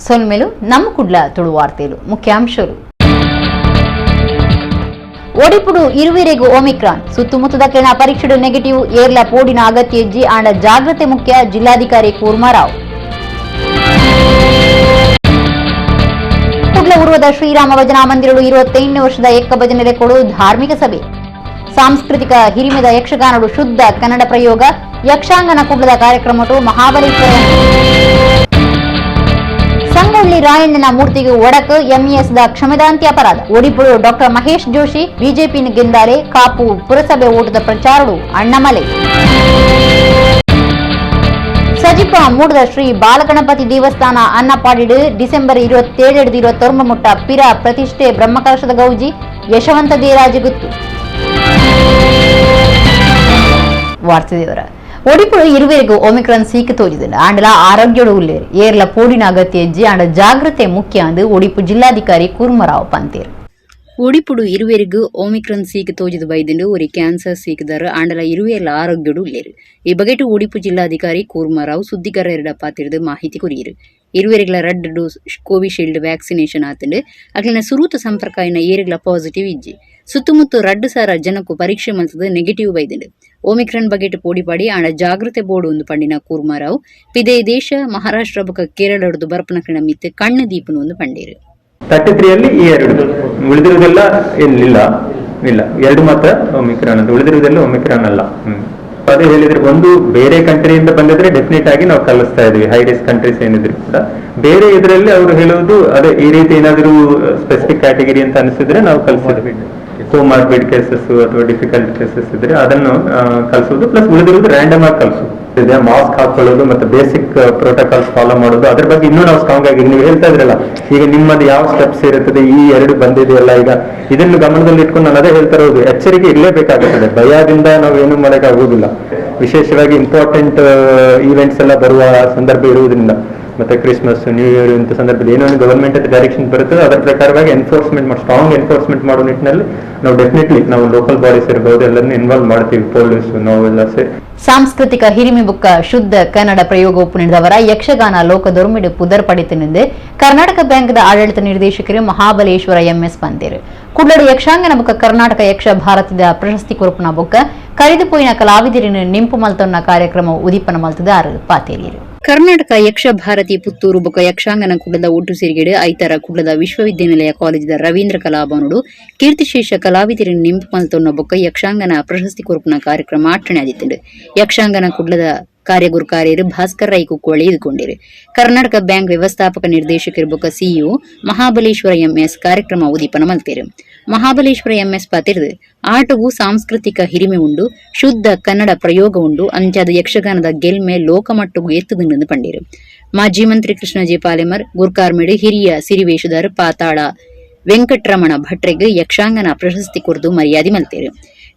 ಸೊಲ್ಮೆಲು ನಮ್ಮ ಕುಡ್ಲ ತುಳು ವಾರ್ತೆಲು ಮುಖ್ಯಾಂಶಗಳು. ಒಡಿಪುಡು ಇರುವೆರೆಗೂ ಒಮಿಕ್ರಾನ್ ಸುತ್ತಮುತ್ತದ ಕೆಳ ಪರೀಕ್ಷೆಡು ನೆಗೆಟಿವ್ ಏರ್ಲ ಪೋಡಿನ ಅಗತ್ಯ ಇಜ್ಜಿ ಆಂಡ ಜಾಗ್ರತೆ ಮುಖ್ಯ ಜಿಲ್ಲಾಧಿಕಾರಿ ಕೂರ್ಮಾರಾವ್. ಕುಡ್ಲ ಉರ್ವದ ಶ್ರೀರಾಮ ಭಜನಾ ಮಂದಿರಡು 28ನೇ ವರ್ಷದ ಎಕ್ಕ ಭಜನೆ ಕೊಡು ಧಾರ್ಮಿಕ ಸಭೆ. ಸಾಂಸ್ಕೃತಿಕ ಹಿರಿಮೆದ ಯಕ್ಷಗಾನಡು ಶುದ್ಧ ಕನ್ನಡ ಪ್ರಯೋಗ ಯಕ್ಷಾಂಗನ ಕುಡ್ಲದ ಕಾರ್ಯಕ್ರಮಟು ಮಹಾಬಲೇಶ್ವರ. ಸಂಗೊಳ್ಳಿ ರಾಯಣ್ಣನ ಮೂರ್ತಿಗೆ ಒಡಕು ಎಂಇಎಸ್ದ ಕ್ಷಮದಾಂತಿ ಅಪರಾಧ. ಒಡಿಪುಡು ಡಾಕ್ಟರ್ ಮಹೇಶ್ ಜೋಶಿ ಬಿಜೆಪಿ ಗೆಂದಾಲೆ ಕಾಪು ಪುರಸಭೆ ಓಟದ ಪ್ರಚಾರಡು ಅಣ್ಣಮಲೆ. ಸಜಿಪ ಮೂಡದ ಶ್ರೀ ಬಾಲಗಣಪತಿ ದೇವಸ್ಥಾನ ಅನ್ನಪಾಡಿಡು ಡಿಸೆಂಬರ್ 27-29 ಮುಟ್ಟ ಪಿರ ಪ್ರತಿಷ್ಠೆ ಬ್ರಹ್ಮಕಲಶದ ಗೌಜಿ ಯಶವಂತ ದೇರಾಜಿ ಗುತ್ತು. ವಾರ್ತೆದೇವರ ಒಡಿಪುಡು ಇರುವೆರೆಗೂ ಒಮಿಕ್ರಾನ್ ಸೀಕೆ ತೋಜಿದಿಲ್ಲ ಆಂಡಲ ಆರೋಗ್ಯಡು ಉಲ್ಲೇರು ಏರ್ಲ ಪೋಡಿನ ಅಗತ್ಯ ಇಜ್ಜಿ ಆಂಡ ಜಾಗ್ರತೆ ಮುಖ್ಯ ಅಂದು ಒಡಿಪು ಜಿಲ್ಲಾಧಿಕಾರಿ ಕೂರ್ಮಾರಾವ್ ಪಂತೇರು. ಒಡಿಪುಡು ಇರುವೆರೆಗೂ ಒಮಿಕ್ರಾನ್ ಸೀಕೆ ತೋಜಿದ ಬೈದಿಂಡು ಒರಿ ಕ್ಯಾನ್ಸರ್ ಸೀಕಿದಾರ ಆಂಡಲ ಇರುವೆರ್ಲ ಆರೋಗ್ಯಡು ಉಲ್ಲೇರು. ಈ ಬಗೆಟು ಒಡಿಪು ಜಿಲ್ಲಾಧಿಕಾರಿ ಕೂರ್ಮಾರಾವ್ ಸುದ್ದಿಗಾರರ ಪಾತಿರ್ದು ಮಾಹಿತಿ ಕೊರಿಯರು. ಇರುವೆರೆಗ್ಲ ರೆಡ್ ಡೋಸ್ ಕೋವಿಶೀಲ್ಡ್ ವ್ಯಾಕ್ಸಿನೇಷನ್ ಆತಂಡು ಅಕ್ಲಿನ ಸುರೂತ ಸಂಪರ್ಕ ಇನ್ನ ಏರೆಗ್ಲ ಪಾಸಿಟಿವ್ ಇಜ್ಜಿ ಸುತ್ತಮುತ್ತ 2 ಸಾರ ಜನಕ್ಕೂ ಪರೀಕ್ಷೆ ಮಲ್ತದ ನೆಗೆಟಿವ್ ಬೈದಿಂಡು. ಒಮಿಕ್ರಾನ್ ಬಗೆಟ್ ಪೋಡಿಪಾಡಿ ಆಂಡ ಜಾಗ್ರತೆ ಬೋರ್ಡ್ ಒಂದು ಪಂಡಿನ ಕೂರ್ಮಾರಾವ್ ಪಿದೇ ದೇಶ ಮಹಾರಾಷ್ಟ್ರ ಬೊಕ ಕೇರಳದ್ದು ಬರ್ಪನಕ್ಕಿನ ಮಿತ್ತು ಕಣ್ಣು ದೀಪನು ಒಂದು ಪಂಡೇರು. 33 ಈ 2 ಉಳಿದಿರುವುದೆಲ್ಲ ಇಲ್ಲ 2 ಮಾತ್ರ ಒಮಿಕ್ರಾನ್ ಅಂತ, ಉಳಿದಿರುವುದೆಲ್ಲ ಒಮಿಕ್ರಾನ್ ಅಲ್ಲ. ಅದೇ ಹೇಳಿದ್ರೆ ಒಂದು ಬೇರೆ ಕಂಟ್ರಿಯಿಂದ ಬಂದಿದ್ರೆ ಡೆಫಿನೆಟ್ ಆಗಿ ನಾವು ಕಲಿಸ್ತಾ ಇದೀವಿ. ಹೈ ರಿಸ್ಕ್ ಕಂಟ್ರೀಸ್ ಏನಿದ್ರು ಕೂಡ ಬೇರೆ ಇದರಲ್ಲಿ ಅವರು ಹೇಳುವುದು ಅದೇ ಈ ರೀತಿ ಏನಾದರೂ ಸ್ಪೆಸಿಫಿಕ್ ಕ್ಯಾಟಗರಿ ಅಂತ ಅನಿಸಿದ್ರೆ ನಾವು ಕಲಿಸಿದ್ವಿ. ಕೋಮಾರ್ಬಿಡ್ ಕೇಸಸ್ ಅಥವಾ ಡಿಫಿಕಲ್ಟ್ ಕೇಸಸ್ ಇದ್ರೆ ಅದನ್ನು ಕಲಿಸೋದು, ಪ್ಲಸ್ ಉಳಿದಿರುವುದು ರ್ಯಾಂಡಮ್ ಆಗಿ ಕಲಿಸೋದು. ಮಾಸ್ಕ್ ಹಾಕೊಳ್ಳೋದು ಮತ್ತೆ ಬೇಸಿಕ್ ಪ್ರೋಟೋಕಾಲ್ಸ್ ಫಾಲೋ ಮಾಡೋದು, ಅದ್ರ ಬಗ್ಗೆ ಇನ್ನೂ ನಾವು ಸ್ಟ್ರಾಂಗ್ ಆಗಿ ನೀವು ಹೇಳ್ತಾ ಇದ್ರಲ್ಲ, ಈಗ ನಿಮ್ಮದು ಯಾವ ಸ್ಟೆಪ್ಸ್ ಇರುತ್ತದೆ, ಈ 2 ಬಂದಿದೆಯಲ್ಲ, ಈಗ ಇದನ್ನು ಗಮನದಲ್ಲಿ ಇಟ್ಕೊಂಡು ನಾನು ಅದೇ ಹೇಳ್ತಾ ಇರೋದು, ಎಚ್ಚರಿಕೆ ಇರಲೇಬೇಕಾಗುತ್ತದೆ. ಭಯದಿಂದ ನಾವು ಏನು ಮಾಡಕ್ಕೆ ಆಗುವುದಿಲ್ಲ. ವಿಶೇಷವಾಗಿ ಇಂಪಾರ್ಟೆಂಟ್ ಈವೆಂಟ್ಸ್ ಎಲ್ಲ ಬರುವ ಸಂದರ್ಭ ಇರುವುದರಿಂದ, ಮತ್ತೆ ಕ್ರಿಸ್ಮಸ್, ನ್ಯೂ ಇಯರ್ ಇಂಥ ಸಂದರ್ಭದಲ್ಲಿ ಏನೋ ಗವರ್ಮೆಂಟ್ ಡೈರೆಕ್ಷನ್ ಬರುತ್ತದೆ, ಅದರ ಪ್ರಕಾರವಾಗಿ ಸ್ಟ್ರಾಂಗ್ ಎನ್ಫೋರ್ಸ್ಮೆಂಟ್ ಮಾಡೋ ನಿಟ್ಟಿನಲ್ಲಿ ನಾವು ಡೆಫಿನೆಟ್ಲಿ ನಾವು ಲೋಕಲ್ ಬಾಡೀಸ್ ಇರಬಹುದು ಎಲ್ಲರನ್ನು ಇನ್ವಾಲ್ವ್ ಮಾಡ್ತೀವಿ, ಪೊಲೀಸ್ ನಾವೆಲ್ಲ ಸೇರಿ. ಸಾಂಸ್ಕೃತಿಕ ಹಿರಿಮೆ ಬುಕ್ಕ ಶುದ್ಧ ಕನ್ನಡ ಪ್ರಯೋಗ ಒಪ್ಪುಣಿದವರ ಯಕ್ಷಗಾನ ಲೋಕದೊರ್ಮಿಡು ಪುದರ್ ಪಡಿತನೆಂದು ಕರ್ನಾಟಕ ಬ್ಯಾಂಕ್ದ ಆಡಳಿತ ನಿರ್ದೇಶಕರು ಮಹಾಬಲೇಶ್ವರ ಎಂಎಸ್ ಪಂತೇರು. ಕುಡ್ಲಡು ಯಕ್ಷಾಂಗನ ಬುಕ್ಕ ಕರ್ನಾಟಕ ಯಕ್ಷ ಭಾರತದ ಪ್ರಶಸ್ತಿ ಕೊರಪುನ ಬುಕ್ಕ ಕರಿದುಪೋಯಿನ ಕಲಾವಿದರಿನ ನಿಂಪು ಮಲ್ತೊನ್ನ ಕಾರ್ಯಕ್ರಮ ಉದೀಪನ ಮಲ್ತದಾರು ಪಾತೇರಿಯರು. ಕರ್ನಾಟಕ ಯಕ್ಷ ಭಾರತಿ ಪುತ್ತೂರು ಬೊಕ ಯಕ್ಷಾಂಗನ ಕುಡ್ಲದ ಒಟ್ಟು ಸೇರಿಗೆಡು ಐತರ ಕುಡ್ಲದ ವಿಶ್ವವಿದ್ಯಾನಿಲಯ ಕಾಲೇಜದ ರವೀಂದ್ರ ಕಲಾಭವನುಡು ಕೀರ್ತಿಶೇಷ ಕಲಾವಿದರಿನ ನಿಂಪು ಮಲ್ತೊನ್ನ ಬೊಕ್ಕ ಯಕ್ಷಾಂಗನ ಪ್ರಶಸ್ತಿ ಕೊರಪುನ ಕಾರ್ಯಕ್ರಮ ಆಟಣೆ ಆದಿತ್ತುಂಡು. ಯಕ್ಷಾಂಗನ ಕುಡ್ಲದ ಕಾರ್ಯಗುರು ಕಾರ್ಯರು ಭಾಸ್ಕರ್ ರೈ ಕುಕ್ಕೋಳಿ ಇದುಕೊಂಡಿರು. ಕರ್ನಾಟಕ ಬ್ಯಾಂಕ್ ವ್ಯವಸ್ಥಾಪಕ ನಿರ್ದೇಶಕರು ಬೊಕ್ಕ ಸಿಇಒ ಮಹಾಬಲೇಶ್ವರ ಎಂಎಸ್ ಕಾರ್ಯಕ್ರಮ ಉದೀಪನ ಮಲ್ತೇರು. ಮಹಾಬಲೇಶ್ವರ ಎಂಎಸ್ ಪಾತಿರ್ದು ಆಟವು ಸಾಂಸ್ಕೃತಿಕ ಹಿರಿಮೆ ಉಂಡು, ಶುದ್ಧ ಕನ್ನಡ ಪ್ರಯೋಗ ಉಂಡು, ಅಂಚಾದ ಯಕ್ಷಗಾನದ ಗೆಲ್ಮೆ ಲೋಕಮಟ್ಟಗೂ ಎತ್ತುದುಂಡು ಪಂಡೇರು. ಮಾಜಿ ಮಂತ್ರಿ ಕೃಷ್ಣಜಿ ಪಾಲೆಮರ್ ಗುರ್ಕಾರ್ಮೆಡ್ ಹಿರಿಯ ಸಿರಿವೇಶದಾರ್ ಪಾತಾಳ ವೆಂಕಟರಮಣ ಭಟ್ರೆಗೆ ಯಕ್ಷಾಂಗನ ಪ್ರಶಸ್ತಿ ಕೊರದು ಮರ್ಯಾದೆ ಮಲ್ತೇರು.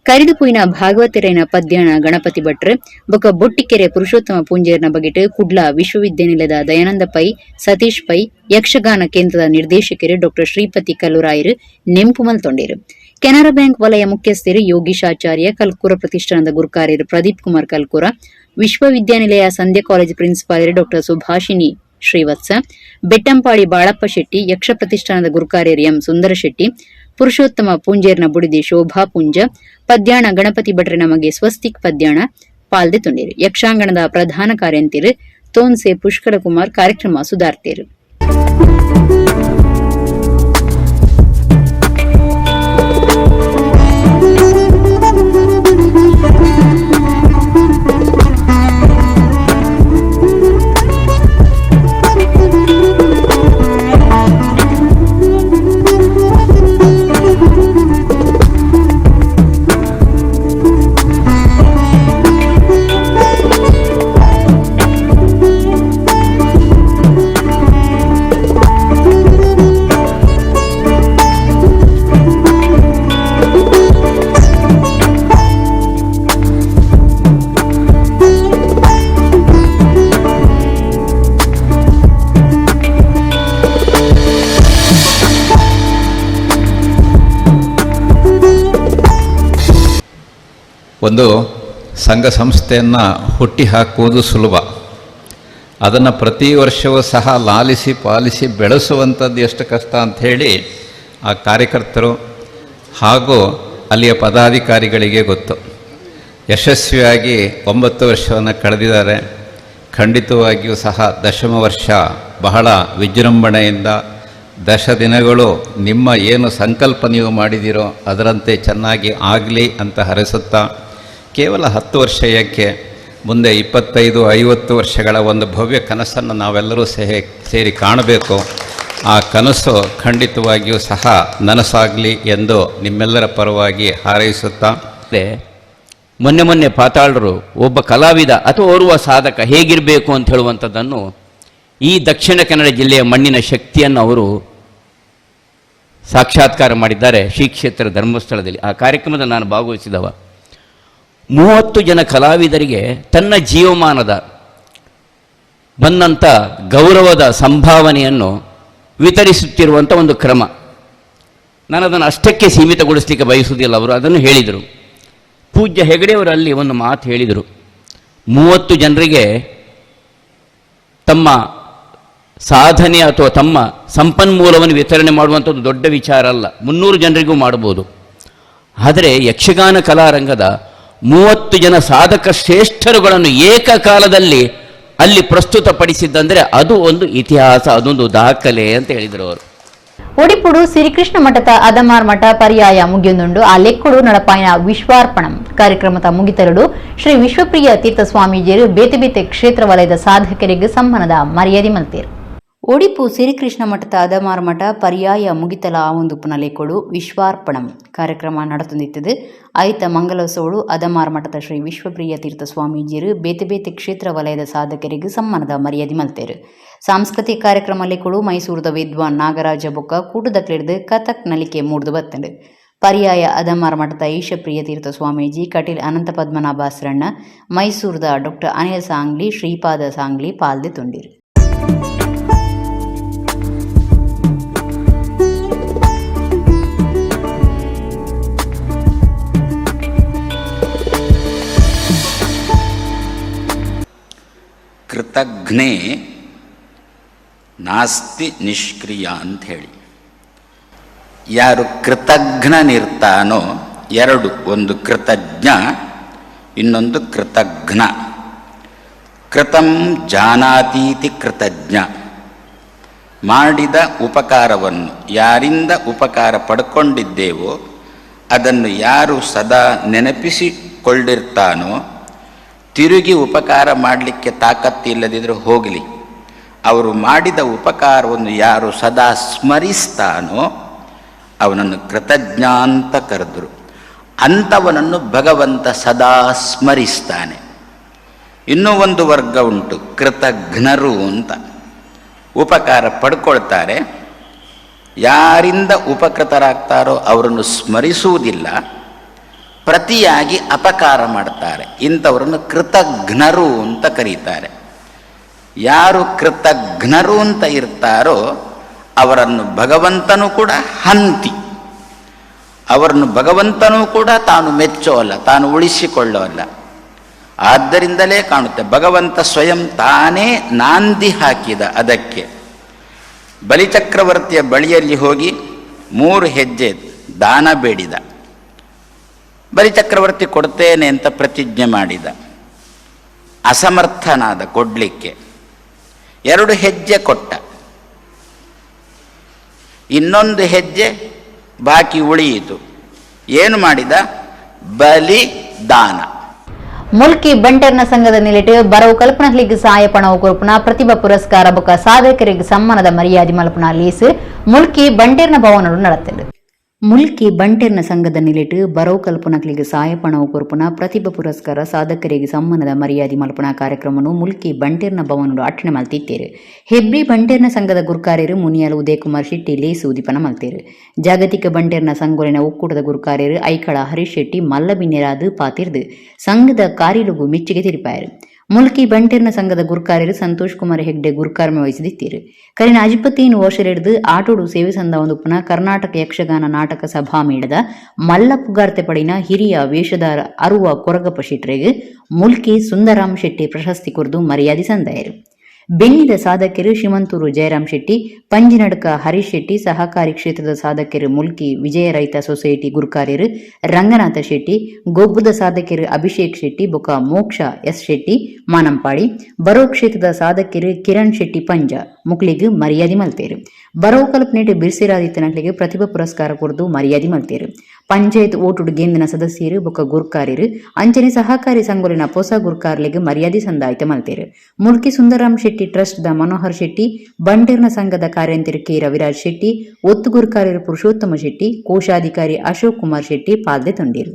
ಕರಿದುಪೋಯಿನ ಭಾಗವತರೇನ ಪದ್ಯಾಣ ಗಣಪತಿ ಭಟ್ರೆ ಬೊಕ ಬೊಟ್ಟಿಕೆರೆ ಪುರುಷೋತ್ತಮ ಪೂಂಜೇರ್ನ ಬಗೆಟ್ ಕುಡ್ಲ ವಿಶ್ವವಿದ್ಯಾನಿಲಯದ ದಯಾನಂದ ಪೈ, ಸತೀಶ್ ಪೈ, ಯಕ್ಷಗಾನ ಕೇಂದ್ರದ ನಿರ್ದೇಶಕರು ಡಾಕ್ಟರ್ ಶ್ರೀಪತಿ ಕಲ್ಲುರಾಯರು ನೆಂಪು ಮಲ್ತೊಂಡೇರು. ಕೆನರಾ ಬ್ಯಾಂಕ್ ವಲಯ ಮುಖ್ಯಸ್ಥರು ಯೋಗೀಶಾಚಾರ್ಯ, ಕಲ್ಕೂರ ಪ್ರತಿಷ್ಠಾನದ ಗುರುಕಾರ್ಯರು ಪ್ರದೀಪ್ ಕುಮಾರ್ ಕಲ್ಕೂರ, ವಿಶ್ವವಿದ್ಯಾನಿಲಯ ಸಂಧ್ಯಾ ಕಾಲೇಜು ಪ್ರಿನ್ಸಿಪಾಲರು ಡಾಕ್ಟರ್ ಸುಭಾಷಿನಿ ಶ್ರೀವತ್ಸ, ಬೆಟ್ಟಂಪಾಡಿ ಬಾಳಪ್ಪ ಶೆಟ್ಟಿ, ಯಕ್ಷ ಪ್ರತಿಷ್ಠಾನದ ಗುರುಕಾರ್ಯರು ಎಂ ಸುಂದರ ಶೆಟ್ಟಿ, ಪುರುಷೋತ್ತಮ ಪೂಂಜೇರ್ನ ಬುಡಿದಿ ಶೋಭಾ ಪುಂಜ, ಪದ್ಯಾಣ ಗಣಪತಿ ಭಟ್ರೆ ನಮಗೆ ಸ್ವಸ್ತಿಕ್ ಪದ್ಯಾಣ ಪಾಲ್ದೆ ತೊಂಡೇರು. ಯಕ್ಷಾಂಗಣದ ಪ್ರಧಾನ ಕಾರ್ಯಂತಿರು ತೋನ್ಸೆ ಪುಷ್ಕರ ಕುಮಾರ್ ಕಾರ್ಯಕ್ರಮ ಸುಧಾರ್ತೇರು. ಒಂದು ಸಂಘ ಸಂಸ್ಥೆಯನ್ನು ಹುಟ್ಟಿ ಹಾಕುವುದು ಸುಲಭ, ಅದನ್ನು ಪ್ರತಿ ವರ್ಷವೂ ಸಹ ಲಾಲಿಸಿ ಪಾಲಿಸಿ ಬೆಳೆಸುವಂಥದ್ದು ಎಷ್ಟು ಕಷ್ಟ ಅಂಥೇಳಿ ಆ ಕಾರ್ಯಕರ್ತರು ಹಾಗೂ ಅಲ್ಲಿಯ ಪದಾಧಿಕಾರಿಗಳಿಗೆ ಗೊತ್ತು. ಯಶಸ್ವಿಯಾಗಿ 9 ವರ್ಷವನ್ನು ಕಳೆದಿದ್ದಾರೆ. ಖಂಡಿತವಾಗಿಯೂ ಸಹ 10ಮ ವರ್ಷ ಬಹಳ ವಿಜೃಂಭಣೆಯಿಂದ 10 ದಿನಗಳು ನಿಮ್ಮ ಏನು ಸಂಕಲ್ಪ ನೀವು ಮಾಡಿದಿರೋ ಅದರಂತೆ ಚೆನ್ನಾಗಿ ಆಗಲಿ ಅಂತ ಹರಸುತ್ತಾ, ಕೇವಲ 10 ವರ್ಷ ಏಕೆ, ಮುಂದೆ 25-50 ವರ್ಷಗಳ ಒಂದು ಭವ್ಯ ಕನಸನ್ನು ನಾವೆಲ್ಲರೂ ಸೇರಿ ಕಾಣಬೇಕು. ಆ ಕನಸು ಖಂಡಿತವಾಗಿಯೂ ಸಹ ನನಸಾಗಲಿ ಎಂದು ನಿಮ್ಮೆಲ್ಲರ ಪರವಾಗಿ ಹಾರೈಸುತ್ತಾ, ಮೊನ್ನೆ ಪಾತಾಳರು ಒಬ್ಬ ಕಲಾವಿದ ಅಥವಾ ಓರ್ವ ಸಾಧಕ ಹೇಗಿರಬೇಕು ಅಂತ ಹೇಳುವಂಥದ್ದನ್ನು ಈ ದಕ್ಷಿಣ ಕನ್ನಡ ಜಿಲ್ಲೆಯ ಮಣ್ಣಿನ ಶಕ್ತಿಯನ್ನು ಅವರು ಸಾಕ್ಷಾತ್ಕಾರ ಮಾಡಿದ್ದಾರೆ ಶ್ರೀ ಕ್ಷೇತ್ರ ಧರ್ಮಸ್ಥಳದಲ್ಲಿ. ಆ ಕಾರ್ಯಕ್ರಮದಲ್ಲಿ ನಾನು ಭಾಗವಹಿಸಿದವ. 30 ಜನ ಕಲಾವಿದರಿಗೆ ತನ್ನ ಜೀವಮಾನದ ಬಂದಂಥ ಗೌರವದ ಸಂಭಾವನೆಯನ್ನು ವಿತರಿಸುತ್ತಿರುವಂಥ ಒಂದು ಕ್ರಮ. ನಾನು ಅದನ್ನು ಅಷ್ಟಕ್ಕೆ ಸೀಮಿತಗೊಳಿಸಲಿಕ್ಕೆ ಬಯಸುವುದಿಲ್ಲ. ಅವರು ಅದನ್ನು ಹೇಳಿದರು. ಪೂಜ್ಯ ಹೆಗಡೆಯವರಲ್ಲಿ ಒಂದು ಮಾತು ಹೇಳಿದರು. 30 ಜನರಿಗೆ ತಮ್ಮ ಸಾಧನೆ ಅಥವಾ ತಮ್ಮ ಸಂಪನ್ಮೂಲವನ್ನು ವಿತರಣೆ ಮಾಡುವಂಥದ್ದು ದೊಡ್ಡ ವಿಚಾರ ಅಲ್ಲ, 300 ಜನರಿಗೂ ಮಾಡಬಹುದು. ಆದರೆ ಯಕ್ಷಗಾನ ಕಲಾರಂಗದ 30 ಜನ ಸಾಧಕ ಶ್ರೇಷ್ಠರುಗಳನ್ನು ಏಕಕಾಲದಲ್ಲಿ ಅಲ್ಲಿ ಪ್ರಸ್ತುತಪಡಿಸಿದ್ದಂದರೆ ಅದು ಒಂದು ಇತಿಹಾಸ, ಅದೊಂದು ದಾಖಲೆ ಅಂತ ಹೇಳಿದರು ಅವರು. ಒಡಿಪುಡು ಶ್ರೀಕೃಷ್ಣ ಮಠದ ಅದಮಾರ್ ಮಠ ಪರ್ಯಾಯ ಮುಗಿಯೊಂದುಂಡು ಆ ಲೆಕ್ಕುಡು ನಡಪಾಯಿನ ವಿಶ್ವಾರ್ಪಣಂ ಕಾರ್ಯಕ್ರಮದ ಮುಗಿತರಡು ಶ್ರೀ ವಿಶ್ವಪ್ರಿಯ ತೀರ್ಥ ಸ್ವಾಮೀಜಿಯರು ಬೇತೆ ಬೇತೆ ಕ್ಷೇತ್ರ ವಲಯದ ಸಾಧಕರಿಗೆ ಸನ್ಮಾನದ ಮರ್ಯಾದೆ ಮಲ್ತೇರು. ಒಡಿಪು ಶ್ರೀಕೃಷ್ಣ ಮಠದ ಅದಮಾರ್ ಮಠ ಪರ್ಯಾಯ ಮುಗಿತಲ ಆವೊಂದುಪ್ಪುನ ಲೆಕ್ಕುಡು ವಿಶ್ವಾರ್ಪಣಂ ಕಾರ್ಯಕ್ರಮ ನಡೆತೊಂದಿತ್ತದು. ಐತ ಮಂಗಲೋತ್ಸವಡು ಅದಮಾರ್ ಮಠದ ಶ್ರೀ ವಿಶ್ವಪ್ರಿಯ ತೀರ್ಥ ಸ್ವಾಮೀಜಿಯರು ಬೇತೆ ಬೇತೆ ಕ್ಷೇತ್ರ ವಲಯದ ಸಾಧಕರಿಗೆ ಸನ್ಮಾನದ ಮರ್ಯಾದೆ ಮಲ್ತೇರು. ಸಾಂಸ್ಕೃತಿಕ ಕಾರ್ಯಕ್ರಮ ಲೆಕ್ಕುಡು ಮೈಸೂರದ ವಿದ್ವಾನ್ ನಾಗರಾಜ ಬೊಕ್ಕ ಕೂಟದಕ್ಲಿಡ್ದು ಕಥಕ್ ನಲಿಕೆ ಮೂಡ್ದು ಬತ್ತಂಡು. ಪರ್ಯಾಯ ಅದಮಾರ್ ಮಠದ ಈಶಪ್ರಿಯ ತೀರ್ಥ ಸ್ವಾಮೀಜಿ, ಕಟೀಲ್ ಅನಂತ ಪದ್ಮನಾಭಾಸರಣ್ಣ, ಮೈಸೂರದ ಡಾಕ್ಟರ್ ಅನಿಲ್ ಸಾಂಗ್ಲಿ, ಶ್ರೀಪಾದ ಸಾಂಗ್ಲಿ ಪಾಲ್ದೆ ತುಂಡಿರು. ಕೃತಘ್ನೇ ನಾಸ್ತಿ ನಿಷ್ಕ್ರಿಯ ಅಂತ ಹೇಳಿ, ಯಾರು ಕೃತಘ್ನನಿರ್ತಾನೋ, ಎರಡು, ಒಂದು ಕೃತಜ್ಞ, ಇನ್ನೊಂದು ಕೃತಘ್ನ. ಕೃತಂ ಜಾನಾತೀತಿ ಕೃತಜ್ಞ, ಮಾಡಿದ ಉಪಕಾರವನ್ನು, ಯಾರಿಂದ ಉಪಕಾರ ಪಡ್ಕೊಂಡಿದ್ದೇವೋ ಅದನ್ನು ಯಾರು ಸದಾ ನೆನಪಿಸಿಕೊಂಡಿರ್ತಾನೋ, ತಿರುಗಿ ಉಪಕಾರ ಮಾಡಲಿಕ್ಕೆ ತಾಕತ್ತಿಲ್ಲದಿದ್ದರೂ ಹೋಗಲಿ, ಅವರು ಮಾಡಿದ ಉಪಕಾರವನ್ನು ಯಾರು ಸದಾ ಸ್ಮರಿಸ್ತಾನೋ ಅವನನ್ನು ಕೃತಜ್ಞ ಅಂತ ಕರೆದರು. ಅಂಥವನನ್ನು ಭಗವಂತ ಸದಾ ಸ್ಮರಿಸ್ತಾನೆ. ಇನ್ನೂ ಒಂದು ವರ್ಗ ಉಂಟು, ಕೃತಘ್ನರು ಅಂತ. ಉಪಕಾರ ಪಡ್ಕೊಳ್ತಾರೆ, ಯಾರಿಂದ ಉಪಕೃತರಾಗ್ತಾರೋ ಅವರನ್ನು ಸ್ಮರಿಸುವುದಿಲ್ಲ, ಪ್ರತಿಯಾಗಿ ಅಪಕಾರ ಮಾಡ್ತಾರೆ. ಇಂಥವರನ್ನು ಕೃತಘ್ನರು ಅಂತ ಕರೀತಾರೆ. ಯಾರು ಕೃತಘ್ನರು ಅಂತ ಇರ್ತಾರೋ ಅವರನ್ನು ಭಗವಂತನೂ ಕೂಡ ಹಂತಿ, ಅವರನ್ನು ಭಗವಂತನೂ ಕೂಡ ತಾನು ಮೆಚ್ಚೋಲ್ಲ, ತಾನು ಉಳಿಸಿಕೊಳ್ಳೋಲ್ಲ. ಆದ್ದರಿಂದಲೇ ಕಾಣುತ್ತೆ ಭಗವಂತ ಸ್ವಯಂ ತಾನೇ ನಾಂದಿ ಹಾಕಿದ. ಅದಕ್ಕೆ ಬಲಿಚಕ್ರವರ್ತಿಯ ಬಳಿಯಲ್ಲಿ ಹೋಗಿ 3 ಹೆಜ್ಜೆ ದಾನ ಬೇಡಿದ. ಬಲಿಚಕ್ರವರ್ತಿ ಕೊಡ್ತೇನೆ ಅಂತ ಪ್ರತಿಜ್ಞೆ ಮಾಡಿದ, ಅಸಮರ್ಥನಾದ ಕೊಡಲಿಕ್ಕೆ. 2 ಹೆಜ್ಜೆ ಕೊಟ್ಟ, ಇನ್ನೊಂದು ಹೆಜ್ಜೆ ಬಾಕಿ ಉಳಿಯಿತು. ಏನು ಮಾಡಿದ? ಬಲಿ ದಾನ. ಮುಲ್ಕಿ ಬಂಟರ್ನ ಸಂಘದ ನಿಲೆಟ್ ಬರವು ಕಲ್ಪನಗಳಿಗೆ ಸಹಾಯ ಪಣವು ಕೊರ್ಪುನ ಪ್ರತಿಭಾ ಪುರಸ್ಕಾರ ಬೊಕ್ಕ ಸಾಧಕರಿಗೆ ಸನ್ಮಾನದ ಮರ್ಯಾದೆ ಮಲ್ಪುನ ಲೀಸ್ ಮುಲ್ಕಿ ಬಂಟೇರ್ನ ಭವನರು ನಡೆತಂಡು. ಮುಲ್ಕಿ ಬಂಟೆರ್ನ ಸಂಘದ ನಿಲೆಟ್ ಬರವು ಕಲ್ಪನಗಳಿಗೆ ಸಹಾಯ ಪಣವು ಕೊರ್ಪುನ ಪ್ರತಿಭಾ ಪುರಸ್ಕಾರ ಸಾಧಕರಿಗೆ ಸನ್ಮಾನದ ಮರ್ಯಾದೆ ಮಲ್ಪುನ ಕಾರ್ಯಕ್ರಮವನ್ನು ಮುಲ್ಕಿ ಬಂಟೆರ್ನ ಭವನರು ಅಟ್ಟಣೆ ಮಲ್ತಿತ್ತೇರು. ಹೆಬ್ರಿ ಬಂಟೆರ್ನ ಸಂಘದ ಗುರುಕಾರ್ಯರು ಮುನಿಯಾಲ ಉದಯಕುಮಾರ್ ಶೆಟ್ಟಿ ಲೇಸು ಉದೀಪನ ಮಲ್ತೇರು. ಜಾಗತಿಕ ಬಂಟೆರ್ನ ಸಂಘೋಲಿನ ಒಕ್ಕೂಟದ ಗುರುಕಾರ್ಯರು ಐಕಳ ಹರೀಶ್ ಶೆಟ್ಟಿ ಮಲ್ಲಬಿನ್ನೆರಾದು ಪಾತಿರ್ದು ಸಂಘದ ಕಾರ್ಯಲುಗು ಮೆಚ್ಚುಗೆ ತಿರುಪಾಯರು. ಮುಲ್ಕಿ ಬಂಟೆರ್ನ ಸಂಘದ ಗುರುಕಾರ್ಯರು ಸಂತೋಷ್ ಕುಮಾರ್ ಹೆಗ್ಡೆ ಗುರುಕಾರ್ಮೆ ವಹಿಸಿದಿತ್ತೇರು. ಕರಿನ 25 ವರ್ಷಲೆಡ್ದು ಆಟೋಡು ಸೇವೆ ಸಂದ ಒಂದುಪ್ಪನ ಕರ್ನಾಟಕ ಯಕ್ಷಗಾನ ನಾಟಕ ಸಭಾ ಮೇಳದ ಮಲ್ಲ ಪುಗಾರ್ತೆ ಪಡಿನ ಹಿರಿಯ ವೇಷಧಾರ ಅರುವ ಕೊರಗಪ್ಪ ಶೆಟ್ರೆಗೆ ಮುಲ್ಕಿ ಸುಂದರಾಮ್ ಶೆಟ್ಟಿ ಪ್ರಶಸ್ತಿ ಕುರಿದು ಮರ್ಯಾದೆ ಸಂದಾಯರು. ಬೆಣ್ಣಿದ ಸಾಧಕರು ಶಿವಂತೂರು ಜಯರಾಮ್ ಶೆಟ್ಟಿ, ಪಂಜಿನಡ್ಕ ಹರೀಶ್ ಶೆಟ್ಟಿ, ಸಹಕಾರಿ ಕ್ಷೇತ್ರದ ಸಾಧಕರು ಮುಲ್ಕಿ ವಿಜಯ ರೈತ ಸೊಸೈಟಿ ಗುರುಕಾರ್ಯರು ರಂಗನಾಥ ಶೆಟ್ಟಿ, ಗೊಬ್ಬದ ಸಾಧಕರು ಅಭಿಷೇಕ್ ಶೆಟ್ಟಿ ಬೊಕ ಮೋಕ್ಷ ಎಸ್ ಶೆಟ್ಟಿ ಮಾನಂಪಾಡಿ, ಬರೋ ಕ್ಷೇತ್ರದ ಸಾಧಕರು ಕಿರಣ್ ಶೆಟ್ಟಿ ಪಂಜ ಮುಕ್ಲಿಗೆ ಮರ್ಯಾದೆ ಮಲ್ತೇರು. ಬರೋ ಕಲ್ಪನೆಟ್ ಬಿರ್ಸಿರಾದಿತ್ತನಕ್ಲಿಗೆ ಪ್ರತಿಭಾ ಪುರಸ್ಕಾರ ಕೊಡ್ದು ಮರ್ಯಾದೆ ಮಲ್ತೇರು. ಪಂಚಾಯತ್ ಓಟುಡು ಗೆಂದಿನ ಸದಸ್ಯರು ಬೊಕ ಗುರ್ಕಾರ್ಯರು ಅಂಚನೆ ಸಹಕಾರಿ ಸಂಘಲಿನ ಹೊಸ ಗುರ್ಕಾರ್ಲಿಗೆ ಮರ್ಯಾದೆ ಸಂದಾಯಿತ ಮಲ್ತೇರು. ಮುಲ್ಕಿ ಸುಂದರಾಮ್ ಶೆಟ್ಟಿ ಟ್ರಸ್ಟ್ ದ ಮನೋಹರ್ ಶೆಟ್ಟಿ, ಬಂಡೇರ್ನ ಸಂಘದ ಕಾರ್ಯಂತರ ಕೆ ರವಿರಾಜ್ ಶೆಟ್ಟಿ, ಒತ್ತು ಗುರ್ಕಾರ್ಯರು ಪುರುಷೋತ್ತಮ ಶೆಟ್ಟಿ, ಕೋಶಾಧಿಕಾರಿ ಅಶೋಕ್ ಕುಮಾರ್ ಶೆಟ್ಟಿ ಪಾಲ್ದೆ ತೊಂದಿರು.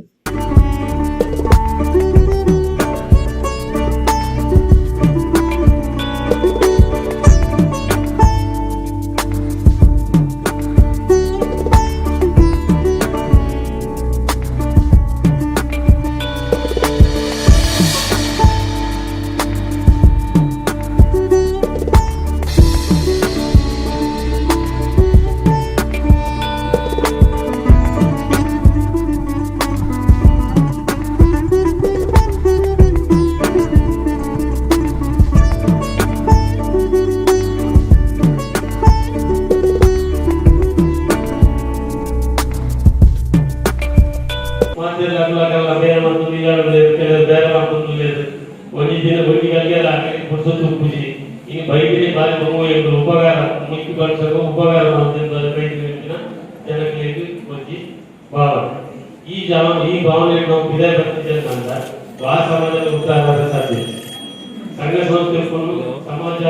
ಈ ಭಾವನೆ ನಾವು ವಿದಾಯ ಬರ್ತಿದ್ದೇವೆ ಅಂತ ಆ ಸಮಾಜದ ಉದ್ಧಾರ ಸಾಧ್ಯ. ಸಂಘ ಸಂಸ್ಥೆಗಳು ಸಮಾಜದ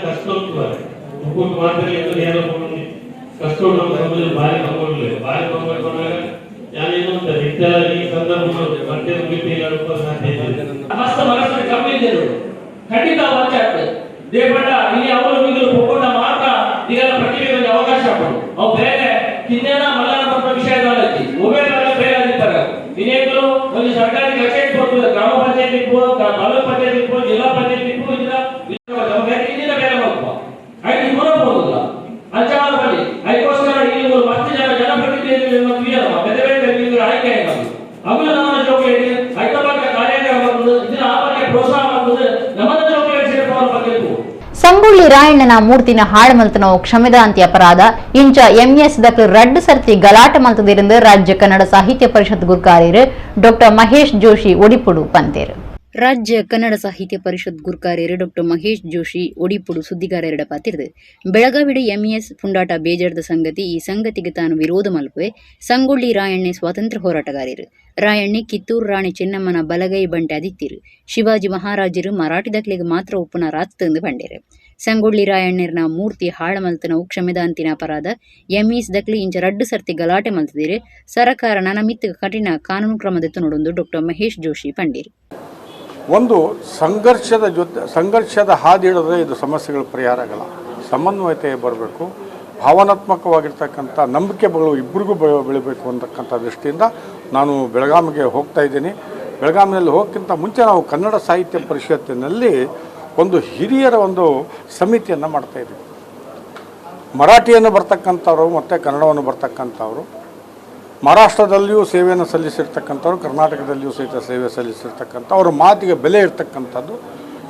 ಕಷ್ಟ ಒಬ್ಬಟ್ಟು ಮಾತ್ರ ಏನೋ ಕಷ್ಟ ನಮ್ಮ ಸಮಾಜದಲ್ಲಿ ಭಾರಿ ಕೊಂಡ್ಕೊಂಡಾಗ ಯಾನೇನು ಅಂತ ಈ ಸಂದರ್ಭ ಮತ್ತೆ ಸಾಧ್ಯ ಮನಸ್ಸನ್ನು ಕಮ್ಮಿ ಇದ್ದರು ಖಂಡಿತ ವಾಚ ಆಗ್ತದೆ ದೇವಣ್ಣ ಇಲ್ಲಿ ಅವರು ಒಬ್ಬಣ್ಣ ಮಾತ್ರ ಇದೆಲ್ಲ ಪ್ರತಿಭೆಗಳಿಗೆ ಅವಕಾಶ ಕೊಡು. ಅವು ಬೇರೆ ಕಿನ್ನೇನ ಮಲನಾಥ ವಿಷಯದಲ್ಲಿ ಮೊಬೈಲ್ ಬೇರೆ ಆಗಿರ್ತಾರೆ. ವಿನೇಕರು ಒಂದು ಸರ್ಕಾರಿ ಕಚೇರಿ ಕೊಡ್ತದೆ, ಗ್ರಾಮ ಪಂಚಾಯತ್ ಇರ್ಬೋದು, ತಾಲೂಕು ಪಂಚಾಯತ್ ಇರ್ಬೋದು, ಜಿಲ್ಲಾ ಪಂಚಾಯತ್ ಇರ್ಬೋದು, ಇದನ್ನ ಬೇರೆ ಹೋಗುವ ಐದು ನೋಡಬಹುದಿಲ್ಲ ಅಂಚಾದ ಬಳಿ ಅದಕ್ಕೋಸ್ಕರ ಇಲ್ಲಿ ಒಂದು 10 ಜನ ಜನಪ್ರತಿನಿಧಿಗಳು ಬೇರೆ ಆಯ್ಕೆ ಅವುಗಳ ನಮ್ಮ ಜೋಗಿಯಲ್ಲಿ ಐಕಮತ್ಯ ಕಾರ್ಯಕ್ರಮ ಇದನ್ನ ಆ ಬಗ್ಗೆ ಪ್ರೋತ್ಸಾಹ ಮಾಡುವುದು ನಮ್ಮ ಜೋಗಿಯಲ್ಲಿ ಸೇರ್ಪವರ ಬಗ್ಗೆ. ಸಂಗೊಳ್ಳಿ ರಾಯಣ್ಣನ ಮೂರ್ತಿನ ಹಾಳು ಮಲ್ತನವು ಕ್ಷಮೆದಾಂತಿ ಅಪರಾಧ ಇಂಚ ಎಂಎಸ್ ದಕ್ಲು ರಡ್ಡು ಸರ್ತಿ ಗಲಾಟೆ ಮಲ್ತದಿருந்து ರಾಜ್ಯ ಕನ್ನಡ ಸಾಹಿತ್ಯ ಪರಿಷತ್ ಗುರುಕಾರ್ಯರು ಡಾಕ್ಟರ್ ಮಹೇಶ್ ಜೋಶಿ ಒಡಿಪುಡು ಪಂತೇರು. ರಾಜ್ಯ ಕನ್ನಡ ಸಾಹಿತ್ಯ ಪರಿಷತ್ ಗುರುಕಾರ್ಯರು ಡಾಕ್ಟರ್ ಮಹೇಶ್ ಜೋಶಿ ಒಡಿಪುಡು ಸುದ್ದಿಗಾರರ ಪಾತಿರ್ದು ಬೆಳಗಾವಿಡು ಎಂಇಎಸ್ ಪುಂಡಾಟ ಬೇಜಾರದ ಸಂಗತಿ ಈ ಸಂಗತಿಗೆ ತಾನು ವಿರೋಧ ಮಲ್ಪುವೆ. ಸಂಗೊಳ್ಳಿ ರಾಯಣ್ಣೆ ಸ್ವಾತಂತ್ರ್ಯ ಹೋರಾಟಗಾರರು. ರಾಯಣ್ಣೆ ಕಿತ್ತೂರು ರಾಣಿ ಚೆನ್ನಮ್ಮನ ಬಲಗೈ ಬಂಟೆ ಅದಿತ್ತಿರು. ಶಿವಾಜಿ ಮಹಾರಾಜರು ಮರಾಠಿ ದಕ್ಲಿಗೆ ಮಾತ್ರ ಒಪ್ಪುನ ರಾತ್ತಂದು ಬಂಡೇರು. ಸಂಗೊಳ್ಳಿ ರಾಯಣ್ಣರ್ನ ಮೂರ್ತಿ ಹಾಳ ಮಲ್ತನವು ಕ್ಷಮೆದಾಂತಿನ ಅಪರಾಧ ಎಂಇಎಸ್ ದಕ್ಲಿ ಇಂಚ ರಡ್ಡು ಸರ್ತಿ ಗಲಾಟೆ ಮಲ್ತದಿರು. ಸರಕಾರ ನನ್ನ ಮಿತ್ತ ಕಠಿಣ ಕಾನೂನು ಕ್ರಮದೆತ್ತು ನೋಡೊಂದು ಡಾಕ್ಟರ್ ಮಹೇಶ್ ಜೋಶಿ ಪಂಡೇರು. ಒಂದು ಸಂಘರ್ಷದ ಹಾದಿ ಹಿಡಿದ್ರೆ ಇದು ಸಮಸ್ಯೆಗಳ ಪರಿಹಾರ ಆಗಲ್ಲ. ಸಮನ್ವಯತೆ ಬರಬೇಕು, ಭಾವನಾತ್ಮಕವಾಗಿರ್ತಕ್ಕಂಥ ನಂಬಿಕೆಗಳು ಇಬ್ಬರಿಗೂ ಬೆಳಿಬೇಕು ಅಂತಕ್ಕಂಥ ದೃಷ್ಟಿಯಿಂದ ನಾನು ಬೆಳಗಾವಿಗೆ ಹೋಗ್ತಾ ಇದ್ದೀನಿ. ಬೆಳಗಾವಿನಲ್ಲಿ ಹೋಗೋಕ್ಕಿಂತ ಮುಂಚೆ ನಾವು ಕನ್ನಡ ಸಾಹಿತ್ಯ ಪರಿಷತ್ತಿನಲ್ಲಿ ಒಂದು ಹಿರಿಯರ ಒಂದು ಸಮಿತಿಯನ್ನು ಮಾಡ್ತಾಯಿದ್ದೀವಿ. ಮರಾಠಿಯನ್ನು ಬರ್ತಕ್ಕಂಥವ್ರು ಮತ್ತು ಕನ್ನಡವನ್ನು ಬರ್ತಕ್ಕಂಥವ್ರು, ಮಹಾರಾಷ್ಟ್ರದಲ್ಲಿಯೂ ಸೇವೆಯನ್ನು ಸಲ್ಲಿಸಿರ್ತಕ್ಕಂಥವ್ರು, ಕರ್ನಾಟಕದಲ್ಲಿಯೂ ಸಹಿತ ಸೇವೆ ಸಲ್ಲಿಸಿರ್ತಕ್ಕಂಥ ಅವರ ಮಾತಿಗೆ ಬೆಲೆ ಇರ್ತಕ್ಕಂಥದ್ದು.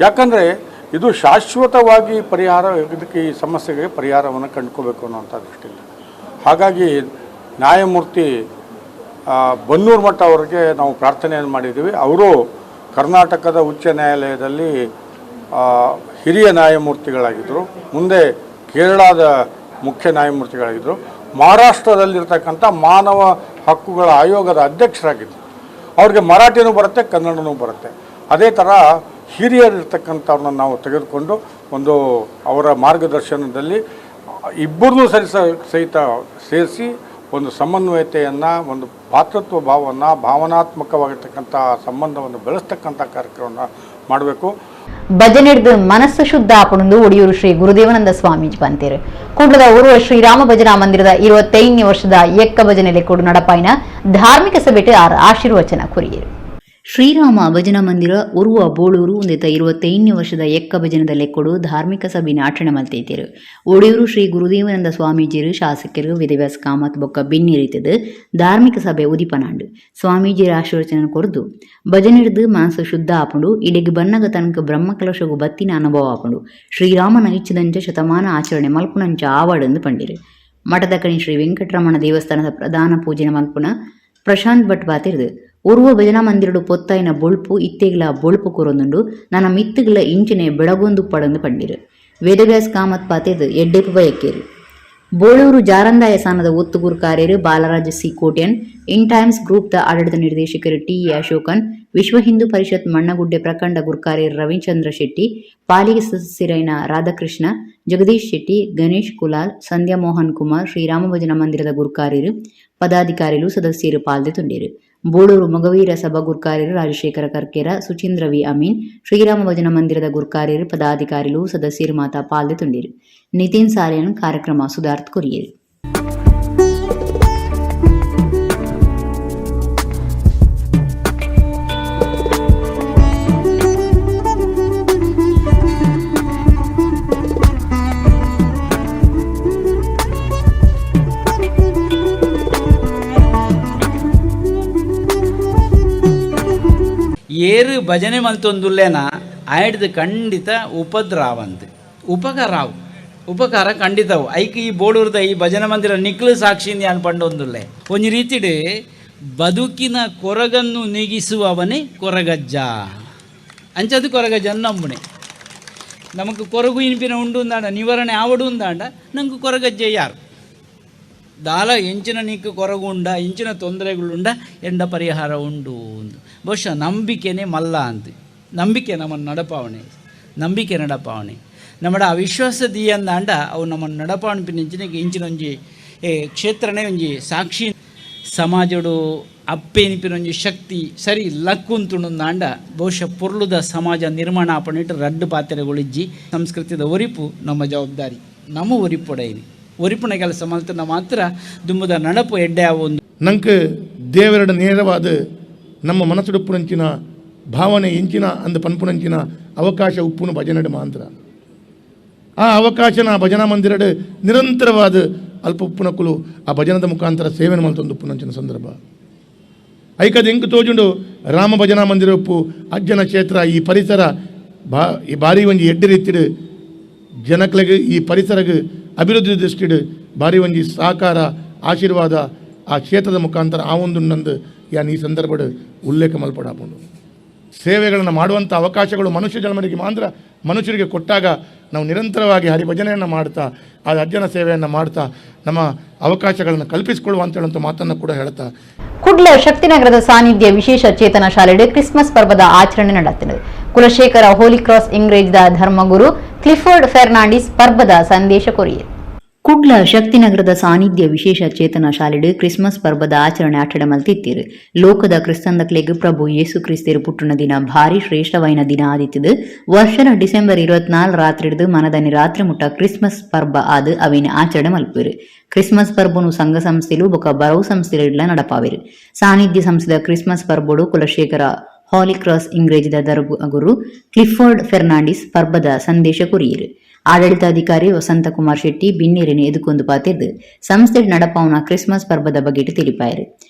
ಯಾಕಂದರೆ ಇದು ಶಾಶ್ವತವಾಗಿ ಇದಕ್ಕೆ ಈ ಸಮಸ್ಯೆಗೆ ಪರಿಹಾರವನ್ನು ಕಂಡುಕೋಬೇಕು ಅನ್ನೋಂಥ ದೃಷ್ಟಿಯಿಂದ. ಹಾಗಾಗಿ ನ್ಯಾಯಮೂರ್ತಿ ಬನ್ನೂರು ಮಠ ಅವರಿಗೆ ನಾವು ಪ್ರಾರ್ಥನೆಯನ್ನು ಮಾಡಿದ್ದೀವಿ. ಅವರು ಕರ್ನಾಟಕದ ಉಚ್ಚ ನ್ಯಾಯಾಲಯದಲ್ಲಿ ಹಿರಿಯ ನ್ಯಾಯಮೂರ್ತಿಗಳಾಗಿದ್ದರು, ಮುಂದೆ ಕೇರಳದ ಮುಖ್ಯ ನ್ಯಾಯಮೂರ್ತಿಗಳಾಗಿದ್ದರು, ಮಹಾರಾಷ್ಟ್ರದಲ್ಲಿರ್ತಕ್ಕಂಥ ಮಾನವ ಹಕ್ಕುಗಳ ಆಯೋಗದ ಅಧ್ಯಕ್ಷರಾಗಿದ್ದರು. ಅವ್ರಿಗೆ ಮರಾಠಿನೂ ಬರುತ್ತೆ, ಕನ್ನಡನೂ ಬರುತ್ತೆ. ಅದೇ ಥರ ಹಿರಿಯರಿರ್ತಕ್ಕಂಥವ್ರನ್ನ ನಾವು ತೆಗೆದುಕೊಂಡು ಒಂದು ಅವರ ಮಾರ್ಗದರ್ಶನದಲ್ಲಿ ಇಬ್ಬರನ್ನೂ ಸಹಿತ ಸೇರಿಸಿ ಒಂದು ಸಮನ್ವಯತೆಯನ್ನು, ಒಂದು ಭಾತೃತ್ವ ಭಾವವನ್ನು, ಭಾವನಾತ್ಮಕವಾಗಿರ್ತಕ್ಕಂಥ ಸಂಬಂಧವನ್ನು ಬೆಳೆಸ್ತಕ್ಕಂಥ ಕಾರ್ಯಕ್ರಮವನ್ನು ಮಾಡಬೇಕು. ಭಜನೆಡ್ದು ಮನಸ್ಸು ಶುದ್ಧ ಆಪಣಂದು ಒಡಿಯೂರು ಶ್ರೀ ಗುರುದೇವಾನಂದ ಸ್ವಾಮೀಜಿ ಪಂತೇರು. ಕುಡ್ಲದ ಊರುವ ಶ್ರೀರಾಮ ಭಜನಾ ಮಂದಿರದ 25ನೇ ವರ್ಷದ ಎಕ್ಕ ಭಜನೆಲೆ ಕೂಡು ನಡಪಾಯಿನ ಧಾರ್ಮಿಕ ಸಭೆಟ್ ಆಶೀರ್ವಚನ ಕುರಿಯರು. ಶ್ರೀರಾಮ ಭಜನಾ ಮಂದಿರ ಉರುವ ಬೋಳೂರು ಒಂದಿತ 25 ವರ್ಷದ ಎಕ್ಕ ಭಜನದ ಲೆಕ್ಕೊಡು ಧಾರ್ಮಿಕ ಸಭೆನ ಆಚರಣೆ ಮಲ್ತೈತಿರು. ಒಡೆಯೂರು ಶ್ರೀ ಗುರುದೇವಾನಂದ ಸ್ವಾಮೀಜಿರು ಶಾಸಕರು ವೇದವ್ಯಾಸ ಕಾಮತ್ ಬೊಕ್ಕ ಬಿನ್ನಿರಿತದು ಧಾರ್ಮಿಕ ಸಭೆ ಉದಿಪನಾಂಡು ಸ್ವಾಮೀಜಿರ ಆಶೀರ್ವಚನ ಕೊರ್ದು ಭಜನೆ ಹಿಡಿದು ಮನಸ್ಸು ಶುದ್ಧ ಆಪುಂಡು ಇಡೆಗೆ ಬನ್ನಗ ತನಕ ಬ್ರಹ್ಮಕಲಶಗು ಬತ್ತಿನ ಅನುಭವ ಆಪುಂಡು ಶ್ರೀರಾಮನ ಇಚ್ಛದಂಚ ಶತಮಾನ ಆಚರಣೆ ಮಲ್ಪುನಂಚ ಆವಾಡಂದು ಪಂಡಿರು. ಮಠದ ಕಣಿ ಶ್ರೀ ವೆಂಕಟರಮಣ ದೇವಸ್ಥಾನದ ಪ್ರಧಾನ ಪೂಜೆನ ಮಲ್ಪುನ ಪ್ರಶಾಂತ್ ಭಟ್ ಬಾತಿರ್ದು ಉರುವ ಭಜನಾ ಮಂದಿರಡು ಪೊತ್ತಾಯಿನ ಬೊಳ್ಪು ಇತ್ತೆಗ್ಲ ಬೊಳ್ಪು ಕೊರೊಂದುಂಡು ನನ್ನ ಮಿತ್ತುಗಳ ಇಂಚಿನೆ ಬೆಳಗೊಂದು ಪಡಂದು ಪಂಡಿರು. ವೇದವ್ಯಾಸ ಕಾಮತ್ ಪಾತೆದು ಎಡ್ಡೆಪ್ಪು ಬಯಕ್ಕೇರು. ಬೋಳೂರು ಜಾರಂದಾಯ ಸಾನದ ಒತ್ತುಗುರು ಕಾರ್ಯರು Balaraja C Kotian, in times group ದ ಆಡಳಿತ ನಿರ್ದೇಶಕರು ಟಿ.ಎ. ಅಶೋಕನ್, ವಿಶ್ವ ಹಿಂದೂ ಪರಿಷತ್ ಮಣ್ಣಗುಡ್ಡೆ ಪ್ರಖಂಡ ಗುರುಕಾರ್ಯರು ರವಿಚಂದ್ರ ಶೆಟ್ಟಿ, ಪಾಲಿಗೆ ಸದಸ್ಯರೈನ ರಾಧಾಕೃಷ್ಣ, ಜಗದೀಶ್ ಶೆಟ್ಟಿ, ಗಣೇಶ್ ಕುಲಾಲ್, ಸಂಧ್ಯಾ ಮೋಹನ್ ಕುಮಾರ್, ಶ್ರೀರಾಮ ಭಜನಾ ಮಂದಿರದ ಗುರುಕಾರ್ಯರು ಪದಾಧಿಕಾರಿಗಳು ಸದಸ್ಯರು ಪಾಲ್ಗೊಂಡಿರು. ಬೋಳೂರು ಮೊಗವೀರ ಸಭಾ ಗುರುಕಾರ್ಯರು ರಾಜಶೇಖರ ಕರ್ಕೇರ, ಸುಚೀಂದ್ರ ವಿ ಅಮೀನ್, ಶ್ರೀರಾಮ ಭಜನಾ ಮಂದಿರದ ಗುರುಕಾರ್ಯರು ಪದಾಧಿಕಾರಿಗಳು ಸದಸ್ಯರು ಮಾತಾ ಪಾಲ್ಗೊಂಡಿರು. ನಿತಿನ್ ಸಾಲಿಯನ್ ಕಾರ್ಯಕ್ರಮ ಸುಧಾರ್ಥ ಕೊರಿಯರು. ಏರು ಭಜನೆ ಮಲ್ತೊಂದುಲ್ಲೇನ ಆಯ್ಡ್ದು ಖಂಡಿತ ಉಪದ್ರಾವಂತ ಉಪಕಾರ ಖಂಡಿತವು ಐಕ್ ಈ ಬೋಳೂರ್ದ ಈ ಭಜನ ಮಂದಿರ ನಿಕ್ಲು ಸಾಕ್ಷಿಂದ ಅನ್ಪಂಡೊಂದುಲ್ಲೆ ಒಂಜಿ ರೀತಿಡ್ ಬದುಕಿನ ಕೊರಗನ್ನು ನೀಗಿಸುವವನೇ ಕೊರಗಜ್ಜ ಅಂಚದು ಕೊರಗಜ್ಜ ನಂಬುಣೆ ನಮಕ್ ಕೊರಗು ಇನಿಪಿನ ಉಂಡು ಅಂದಾಂಡ ನಿವಾರಣೆ ಆವಡು ಅಂದಾಂಡ ನಂಗೆ ಕೊರಗಜ್ಜೆ ಯಾರು ದಾಲ ಎಂಚಿನ ನೀಕು ಕೊರಗುಂಡ ಇಂಚಿನ ತೊಂದರೆಗಳುಂಡ ಎಂಡ ಪರಿಹಾರ ಉಂಡು ಬಹುಶಃ ನಂಬಿಕೆನೇ ಮಲ್ಲ ಅಂತ ನಂಬಿಕೆ ನಮ್ಮನ್ನು ನಡಪಾವಣೆ ನಮ್ಮಡ ಅವಿಶ್ವಾಸ ದಿಯಂದಾಂಡ ಅವು ನಮ್ಮನ್ನು ನಡಪಾವಣೆ ಇಂಚಿನ ಒಂಜಿ ಕ್ಷೇತ್ರನೇ ಒಂಜಿ ಸಾಕ್ಷಿ ಸಮಾಜಡು ಅಪ್ಪೇನಿಪಿನ ಒಂಜಿ ಶಕ್ತಿ ಸರಿ ಲಕ್ಕುಂತುಂದಾಂಡ ಬಹುಶಃ ಪೊರ್ಲುದ ಸಮಾಜ ನಿರ್ಮಾಣ ಆಪಣಿಟ್ಟು ರಡ್ಡು ಪಾತ್ರೆಗಳಿಜ್ಜಿ ಸಂಸ್ಕೃತಿದ ಒರಿಪು ನಮ್ಮ ಜವಾಬ್ದಾರಿ ನಮ್ಮ ಒರಿಪೊಡೆಯಿನಿ ಒರಿಪುಣ ಕೆಲಸ ಮಲ್ತನ ಮಾತ್ರ ದುಂಬುದ ನಡಪು ಎಡ್ಡೆ ಆವೊಂದು ನಂಗೆ ದೇವರಡ ನೇರವಾದ ನಮ್ಮ ಮನಸ್ಸುಡುಪ್ಪುನಂಚಿನ ಭಾವನೆ ಇಂಚಿನ ಅಂದ ಪನ್ಪುನಂಚಿನ ಅವಕಾಶ ಉಪ್ಪುನ ಭಜನಡು ಮಾತ್ರ ಆ ಅವಕಾಶನ ಭಜನಾ ಮಂದಿರಡು ನಿರಂತರವಾದ ಅಲ್ಪ ಉಪ್ಪುನಕ್ಕಲು ಆ ಭಜನದ ಮುಖಾಂತರ ಸೇವೆನ ಮಲ್ತೊಂದು ಉಪ್ಪುನಂಚಿನ ಸಂದರ್ಭ ಐಕದ ಎಂಕು ತೋಜುಂಡು ರಾಮ ಭಜನಾ ಮಂದಿರ ಉಪ್ಪು ಅಜ್ಜನ ಕ್ಷೇತ್ರ ಈ ಪರಿಸರ ಈ ಬಾರಿ ಒಂಜಿ ಎಡ್ಡೆ ರೀತಿಡು ಜನಕ್ಲೆಗೆ ಈ ಪರಿಸರಗೆ ಅಭಿವೃದ್ಧಿ ದೃಷ್ಟಿಡು ಬಾರಿ ಒಂಜಿ ಸಹಕಾರ ಆಶೀರ್ವಾದ ಆ ಕ್ಷೇತ್ರದ ಮುಖಾಂತರ ಆ ಒಂದು ನಂದು ಯಾನ್ ಈ ಸಂದರ್ಭದ ಉಲ್ಲೇಖ ಮಲ್ಪಡಾಪುಂಡು ಸೇವೆಗಳನ್ನು ಮಾಡುವಂಥ ಅವಕಾಶಗಳು ಮನುಷ್ಯ ಜನ್ಮರಿಗೆ ಮಾತ್ರ ಮನುಷ್ಯರಿಗೆ ಕೊಟ್ಟಾಗ ನಾವು ನಿರಂತರವಾಗಿ ಹರಿಭಜನೆಯನ್ನು ಮಾಡ್ತಾ ಆ ಅಜ್ಜನ ಸೇವೆಯನ್ನು ಮಾಡ್ತಾ ನಮ್ಮ ಅವಕಾಶಗಳನ್ನು ಕಲ್ಪಿಸಿಕೊಳ್ಳುವ ಅಂತ ಹೇಳುವಂಥ ಮಾತನ್ನು ಕೂಡ ಹೇಳ್ತಾ ಕುಡ್ಲ ಶಕ್ತಿನಗರದ ಸಾನ್ನಿಧ್ಯ ವಿಶೇಷ ಚೇತನ ಶಾಲೆಡೆ ಕ್ರಿಸ್ಮಸ್ ಪರ್ವದ ಆಚರಣೆ ನಡೆಯುತ್ತದೆ. ಕುಲಶೇಖರ ಹೋಲಿ ಕ್ರಾಸ್ ಇಂಗ್ರೇಜ್ದ ಧರ್ಮಗುರು ಕ್ಲಿಫೋರ್ಡ್ ಫೆರ್ನಾಂಡಿಸ್ ಪರ್ವದ ಸಂದೇಶ ಕೊರಿಯರು. ಕುಡ್ಲ ಶಕ್ತಿನಗರದ ಸಾನ್ನಿಧ್ಯ ವಿಶೇಷ ಚೇತನ ಶಾಲೆಡು ಕ್ರಿಸ್ಮಸ್ ಪರ್ವದ ಆಚರಣೆ ಮಲ್ತಿತ್ತಿರು. ಲೋಕದ ಕ್ರಿಸ್ತಂದಕ್ಲೆಗ್ ಪ್ರಭು ಯೇಸು ಕ್ರಿಸ್ತರು ಪುಟ್ಟುನ ದಿನ ಭಾರಿ ಶ್ರೇಷ್ಠವಾಯಿನ ದಿನ ಆದಿತ್ತದು. ವರ್ಷದ ಡಿಸೆಂಬರ್ 24 ರಾತ್ರಿಡ್ದು ಮನದನಿ ರಾತ್ರಿ ಮುಟ್ಟ ಕ್ರಿಸ್ಮಸ್ ಪರ್ವ ಆದು ಅವಿನ ಆಚರಣೆ ಮಲ್ಪಿರು. ಕ್ರಿಸ್ಮಸ್ ಪರ್ಬನು ಸಂಘ ಸಂಸ್ಥೆಲು ಬೊಕ ಬರವು ಸಂಸ್ಥೆಲ ನಡಪಾವಿರು. ಸಾನ್ನಿಧ್ಯ ಸಂಸ್ಥೆದ ಕ್ರಿಸ್ಮಸ್ ಪರ್ಬೋಡು ಕುಲಶೇಖರ ಹಾಲಿ ಕ್ರಾಸ್ ಇಂಗ್ರೇಜ್ದ ಧರ್ಮಗುರು ಕ್ಲಿಫೋರ್ಡ್ ಫೆರ್ನಾಂಡಿಸ್ ಪರ್ವದ ಸಂದೇಶ ಕೊರಿಯರು. ಆಡಳಿತಾಧಿಕಾರಿ ವಸಂತಕುಮಾರ್ ಶೆಟ್ಟಿ ಬಿನ್ನೇರಿನ ಎದುಕೊಂದು ಪಾತಿರ್ದು ಸಂಸ್ಥೆ ನಡಪಾವನ ಕ್ರಿಸ್ಮಸ್ ಪರ್ವದ ಬಗೆಟ್ ತಿಳಿಪಾಯರು.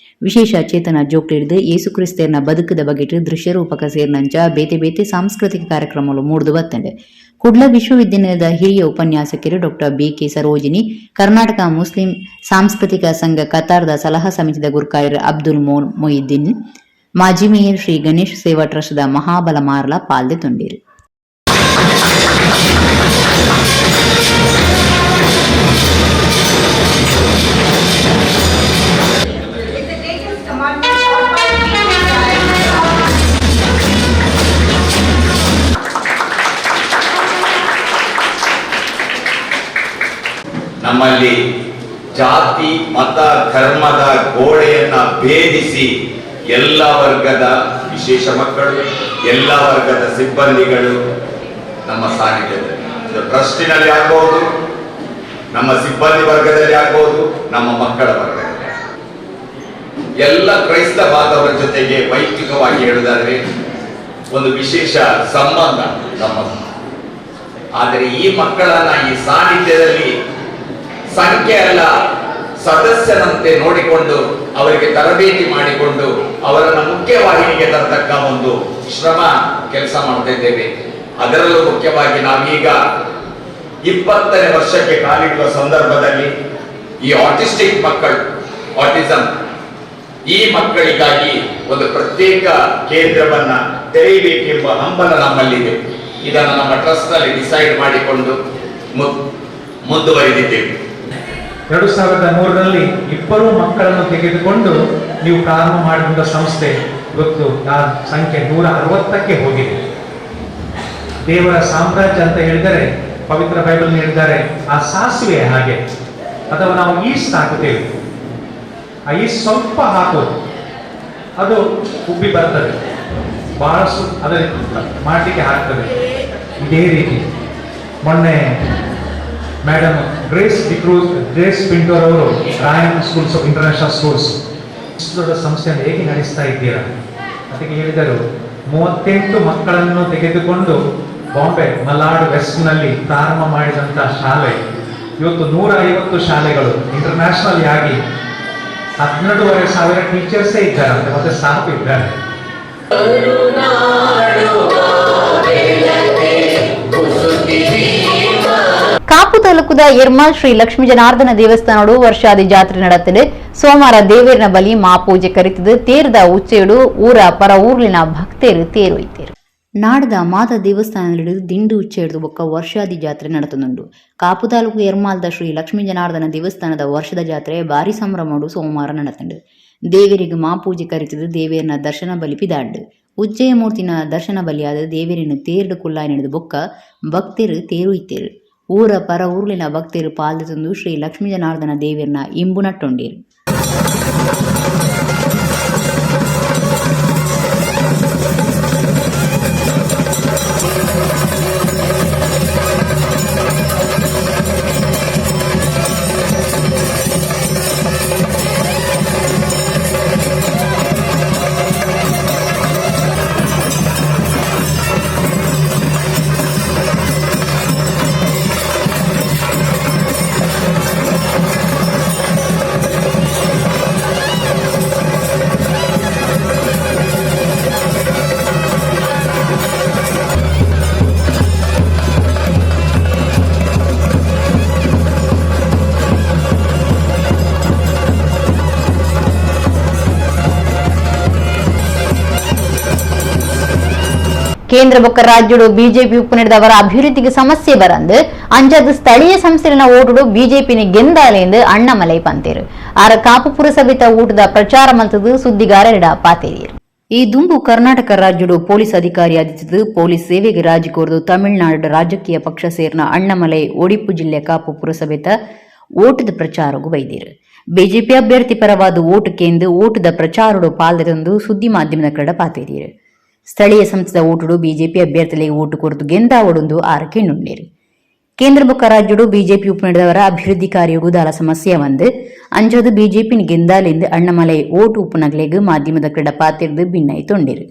ವಿಶೇಷ ಚೇತನ ಜೋಕ್ಲಿಡ್ದು ಯೇಸು ಕ್ರಿಸ್ತರ್ನ ಬದುಕದ ಬಗೆಟ್ ದೃಶ್ಯ ರೂಪಕ ಸೇರ್ನಂಚ ಬೇತೆ ಬೇತೆ ಸಾಂಸ್ಕೃತಿಕ ಕಾರ್ಯಕ್ರಮಗಳು ಮೂಡಿದು ಬತ್ತಂಡೆ. ಕುಡ್ಲ ವಿಶ್ವವಿದ್ಯಾನಿಲಯದ ಹಿರಿಯ ಉಪನ್ಯಾಸಕರು doctor BK. Sarojini, Karnataka Muslim ಸಾಂಸ್ಕೃತಿಕ ಸಂಘ ಕತಾರ್ದ ಸಲಹಾ ಸಮಿತಿದ ಗುರುಕಾರ್ಯರು ಅಬ್ದುಲ್ ಮೊಯಿದ್ದೀನ್, ಮಾಜಿ ಮೇಯರ್ ಶ್ರೀ ಗಣೇಶ್ ಸೇವಾ ಟ್ರಸ್ಟ್ದ ಮಹಾಬಲ ಮಾರ್ಲ ಪಾಲ್ಗೊಂಡಿರು. ನಮ್ಮಲ್ಲಿ ಜಾತಿ ಮತ ಧರ್ಮದ ಗೋಡೆಯನ್ನ ಭೇದಿಸಿ ಎಲ್ಲ ವರ್ಗದ ವಿಶೇಷ ಮಕ್ಕಳು ಎಲ್ಲ ವರ್ಗದ ಸಿಬ್ಬಂದಿಗಳು ನಮ್ಮ ಸಾನ್ನಿಧ್ಯದಲ್ಲಿ ಟ್ರಸ್ಟಿನಲ್ಲಿ ಆಗ್ಬಹುದು, ನಮ್ಮ ಸಿಬ್ಬಂದಿ ವರ್ಗದಲ್ಲಿ ಆಗ್ಬಹುದು, ನಮ್ಮ ಮಕ್ಕಳ ವರ್ಗದಲ್ಲಿ. ಎಲ್ಲ ಕ್ರೈಸ್ತ ಬಾಂಧವರ ಜೊತೆಗೆ ವೈಯಕ್ತಿಕವಾಗಿ ಹೇಳುವುದಾದ್ರೆ ಒಂದು ವಿಶೇಷ ಸಂಬಂಧ ನಮ್ಮದು. ಆದರೆ ಈ ಮಕ್ಕಳನ್ನ ಈ ಸಾನ್ನಿಧ್ಯದಲ್ಲಿ ಸಂಖ್ಯೆ ಅಲ್ಲ, ಸದಸ್ಯನಂತೆ ನೋಡಿಕೊಂಡು ಅವರಿಗೆ ತರಬೇತಿ ಮಾಡಿಕೊಂಡು ಅವರನ್ನ ಮುಖ್ಯವಾಹಿನಿಗೆ ತರತಕ್ಕ ಒಂದು ಶ್ರಮ ಕೆಲಸ ಮಾಡ್ತಾ ಇದ್ದೇವೆ. ಅದರಲ್ಲೂ ಮುಖ್ಯವಾಗಿ ನಾವೀಗ 20ನೇ ವರ್ಷಕ್ಕೆ ಕಾಲಿಡುವ ಸಂದರ್ಭದಲ್ಲಿ ಈ ಆಟಿಸ್ಟಿಕ್ ಮಕ್ಕಳು, ಆಟಿಸಂ ಈ ಮಕ್ಕಳಿಗಾಗಿ ಒಂದು ಪ್ರತ್ಯೇಕ ಕೇಂದ್ರವನ್ನ ತೆರೆಯಬೇಕೆಂಬ ಹಂಬಲ ನಮ್ಮಲ್ಲಿದೆ. ಇದನ್ನು ನಮ್ಮ ಟ್ರಸ್ಟ್ ನಲ್ಲಿ ಡಿಸೈಡ್ ಮಾಡಿಕೊಂಡು ಮುಂದುವರಿದಿದ್ದೇವೆ. 2003ರಲ್ಲಿ 20 ಮಕ್ಕಳನ್ನು ತೆಗೆದುಕೊಂಡು ನೀವು ಪ್ರಾರಂಭ ಮಾಡಿದ ಸಂಸ್ಥೆ ಇವತ್ತು ಸಂಖ್ಯೆ 160ಕ್ಕೆ ಹೋಗಿದೆ. ದೇವರ ಸಾಮ್ರಾಜ್ಯ ಅಂತ ಹೇಳಿದರೆ ಪವಿತ್ರ ಬೈಬಲ್ ಹೇಳಿದ್ದಾರೆ, ಆ ಸಾಸಿವೆ ಹಾಗೆ, ಅಥವಾ ನಾವು ಈಸ್ಟ್ ಹಾಕುತ್ತೇವೆ, ಆ ಈಸ್ಟ್ ಸ್ವಲ್ಪ ಹಾಕೋದು, ಅದು ಉಬ್ಬಿ ಬರ್ತದೆ, ಬಹಳಷ್ಟು ಅದರ ಮಾಡಲಿಕ್ಕೆ ಆಗ್ತದೆ. ಇದೇ ರೀತಿ ಮೊನ್ನೆ ಮೇಡಮ್ ಗ್ರೇಸ್ ಪಿಂಟೋರ್ ಅವರು ರಾಯನ್ ಸ್ಕೂಲ್ಸ್ ಇಂಟರ್ನ್ಯಾಷನಲ್ ಸ್ಕೂಲ್ಸ್ ದೊಡ್ಡ ಸಂಸ್ಥೆಯನ್ನು ಹೇಗೆ ನಡೆಸ್ತಾ ಇದ್ದೀರಾ? ಅದಕ್ಕೆ ಹೇಳಿದರು, 38 ಮಕ್ಕಳನ್ನು ತೆಗೆದುಕೊಂಡು ಬಾಂಬೆ ಮಲಾಡ್ ವೆಸ್ಟ್ನಲ್ಲಿ ಪ್ರಾರಂಭ ಮಾಡಿದಂಥ ಶಾಲೆ ಇವತ್ತು 150 ಶಾಲೆಗಳು ಇಂಟರ್ನ್ಯಾಷನಲ್ ಆಗಿ 12,500 ಟೀಚರ್ಸೇ ಇದ್ದಾರೆ, ಮತ್ತೆ ಸ್ಟಾಫ್ ಇದ್ದಾರೆ. ಕಾಪು ತಾಲೂಕದ ಎರ್ಮಾಲ್ ಶ್ರೀ ಲಕ್ಷ್ಮೀ ಜನಾರ್ದನ ದೇವಸ್ಥಾನಡು ವರ್ಷಾದಿ ಜಾತ್ರೆ ನಡೆತ್ತದೆ. ಸೋಮವಾರ ದೇವೇರಿನ ಬಲಿ ಮಾಪೂಜೆ ಕರಿತದು. ತೇರ್ದ ಉಚ್ಚೇಡು ಊರ ಪರ ಊರ್ಲಿನ ಭಕ್ತರು ತೇರೊಯ್ತೇರು. ನಾಡದ ಮಾತ ದೇವಸ್ಥಾನದಲ್ಲಿ ದಿಂಡು ಉಚ್ಚೇಡು ಬೊಕ್ಕ ವರ್ಷಾದಿ ಜಾತ್ರೆ ನಡೆತುಂಡು. ಕಾಪು ತಾಲೂಕು ಎರ್ಮಾಲ್ದ ಶ್ರೀ ಲಕ್ಷ್ಮೀ ಜನಾರ್ದನ ದೇವಸ್ಥಾನದ ವರ್ಷದ ಜಾತ್ರೆ ಭಾರಿ ಸಂಭ್ರಮಡು ಸೋಮವಾರ ನಡೆತುಂಡು. ದೇವೇರಿಗೆ ಮಾಪೂಜೆ ಕರಿತದು. ದೇವೇರಿನ ದರ್ಶನ ಬಲಿ ಪಿದಾಂಡು. ಉಜ್ಜಯ ಮೂರ್ತಿನ ದರ್ಶನ ಬಲಿಯಾದ ದೇವೇರಿನ ತೇರ್ಡು ಕುಲ್ಲಾಯಿ ನಡೆದು ಬೊಕ್ಕ ಭಕ್ತರು ತೇರುಯ್ತೇರು. ಊರ ಪರ ಊರ್ಲಿನ ಭಕ್ತರು ಪಾಲ್ದು ಶ್ರೀ ಲಕ್ಷ್ಮೀ ಜನಾರ್ದನ ದೇವೇರ್ನ ಇಂಬು ನಟ್ಟೊಂಡೇರು. ಕೇಂದ್ರ ಬೊಕ್ಕ ರಾಜ್ಯಡು ಬಿಜೆಪಿ ಉಪ್ಪು ನಡೆದವರ ಅಭಿವೃದ್ಧಿಗೆ ಸಮಸ್ಯೆ ಬರಂದು ಅಂಜದ ಸ್ಥಳೀಯ ಸಂಸ್ಥೆನ ಓಟುಡು ಬಿಜೆಪಿನ ಗೆಂದಾಲೆಂದು ಅಣ್ಣಮಲೈ ಪಂತೇರು. ಆರ ಕಾಪು ಪುರಸಭೆತ ಊಟದ ಪ್ರಚಾರ ಮಲ್ತದು ಸುದ್ದಿಗಾರರಿಡ ಪಾತೇರಿಯರು. ಈ ದುಂಬು ಕರ್ನಾಟಕ ರಾಜ್ಯಡು ಪೊಲೀಸ್ ಅಧಿಕಾರಿ ಆದಿತ್ತದು. ಪೊಲೀಸ್ ಸೇವೆಗೆ ರಾಜಿ ಕೋರ್ದು ತಮಿಳುನಾಡು ರಾಜಕೀಯ ಪಕ್ಷ ಸೇರ್ನ ಅಣ್ಣಮಲೈ ಒಡಿಪು ಜಿಲ್ಲೆ ಕಾಪು ಪುರಸಭೆತ ಓಟದ ಪ್ರಚಾರಗೂ ಬೈದಿರು. ಬಿಜೆಪಿ ಅಭ್ಯರ್ಥಿ ಪರವಾದ ಓಟು ಕೇಂದ್ರ ಓಟದ ಪ್ರಚಾರಡು ಪಾಲ್ದೊಂದು ಸುದ್ದಿ ಮಾಧ್ಯಮದ ಕಡ ಪಾತೇರಿಯರು. ಸ್ಥಳೀಯ ಸಂಸ್ಥೆದ ಓಟುಡು ಬಿಜೆಪಿ ಅಭ್ಯರ್ಥಿಗಳಿಗೆ ಓಟು ಕೊರತು ಗೆಂದಾವಡೊಂದು ಆರಕ್ಕೆ ನುಣ್ಣೇರು. ಕೇಂದ್ರ ಬೊಕ್ಕ ರಾಜ್ಯಡು ಬಿಜೆಪಿ ಉಪ್ಪು ನಡೆದವರ ಅಭಿವೃದ್ಧಿ ಕಾರ್ಯಡು ದಾಲ ಸಮಸ್ಯೆ ಒಂದು ಅಂಜದು ಬಿಜೆಪಿ ಗೆಂದಾಲೆಂದು ಅಣ್ಣಮಲೈ ಓಟು ಉಪ್ಪು ನಗಲೆಗ್ ಮಾಧ್ಯಮದ ಕಡ ಪಾತಿರ್ದು ಭಿನ್ನಾಯಿ ತೊಂಡೇರು.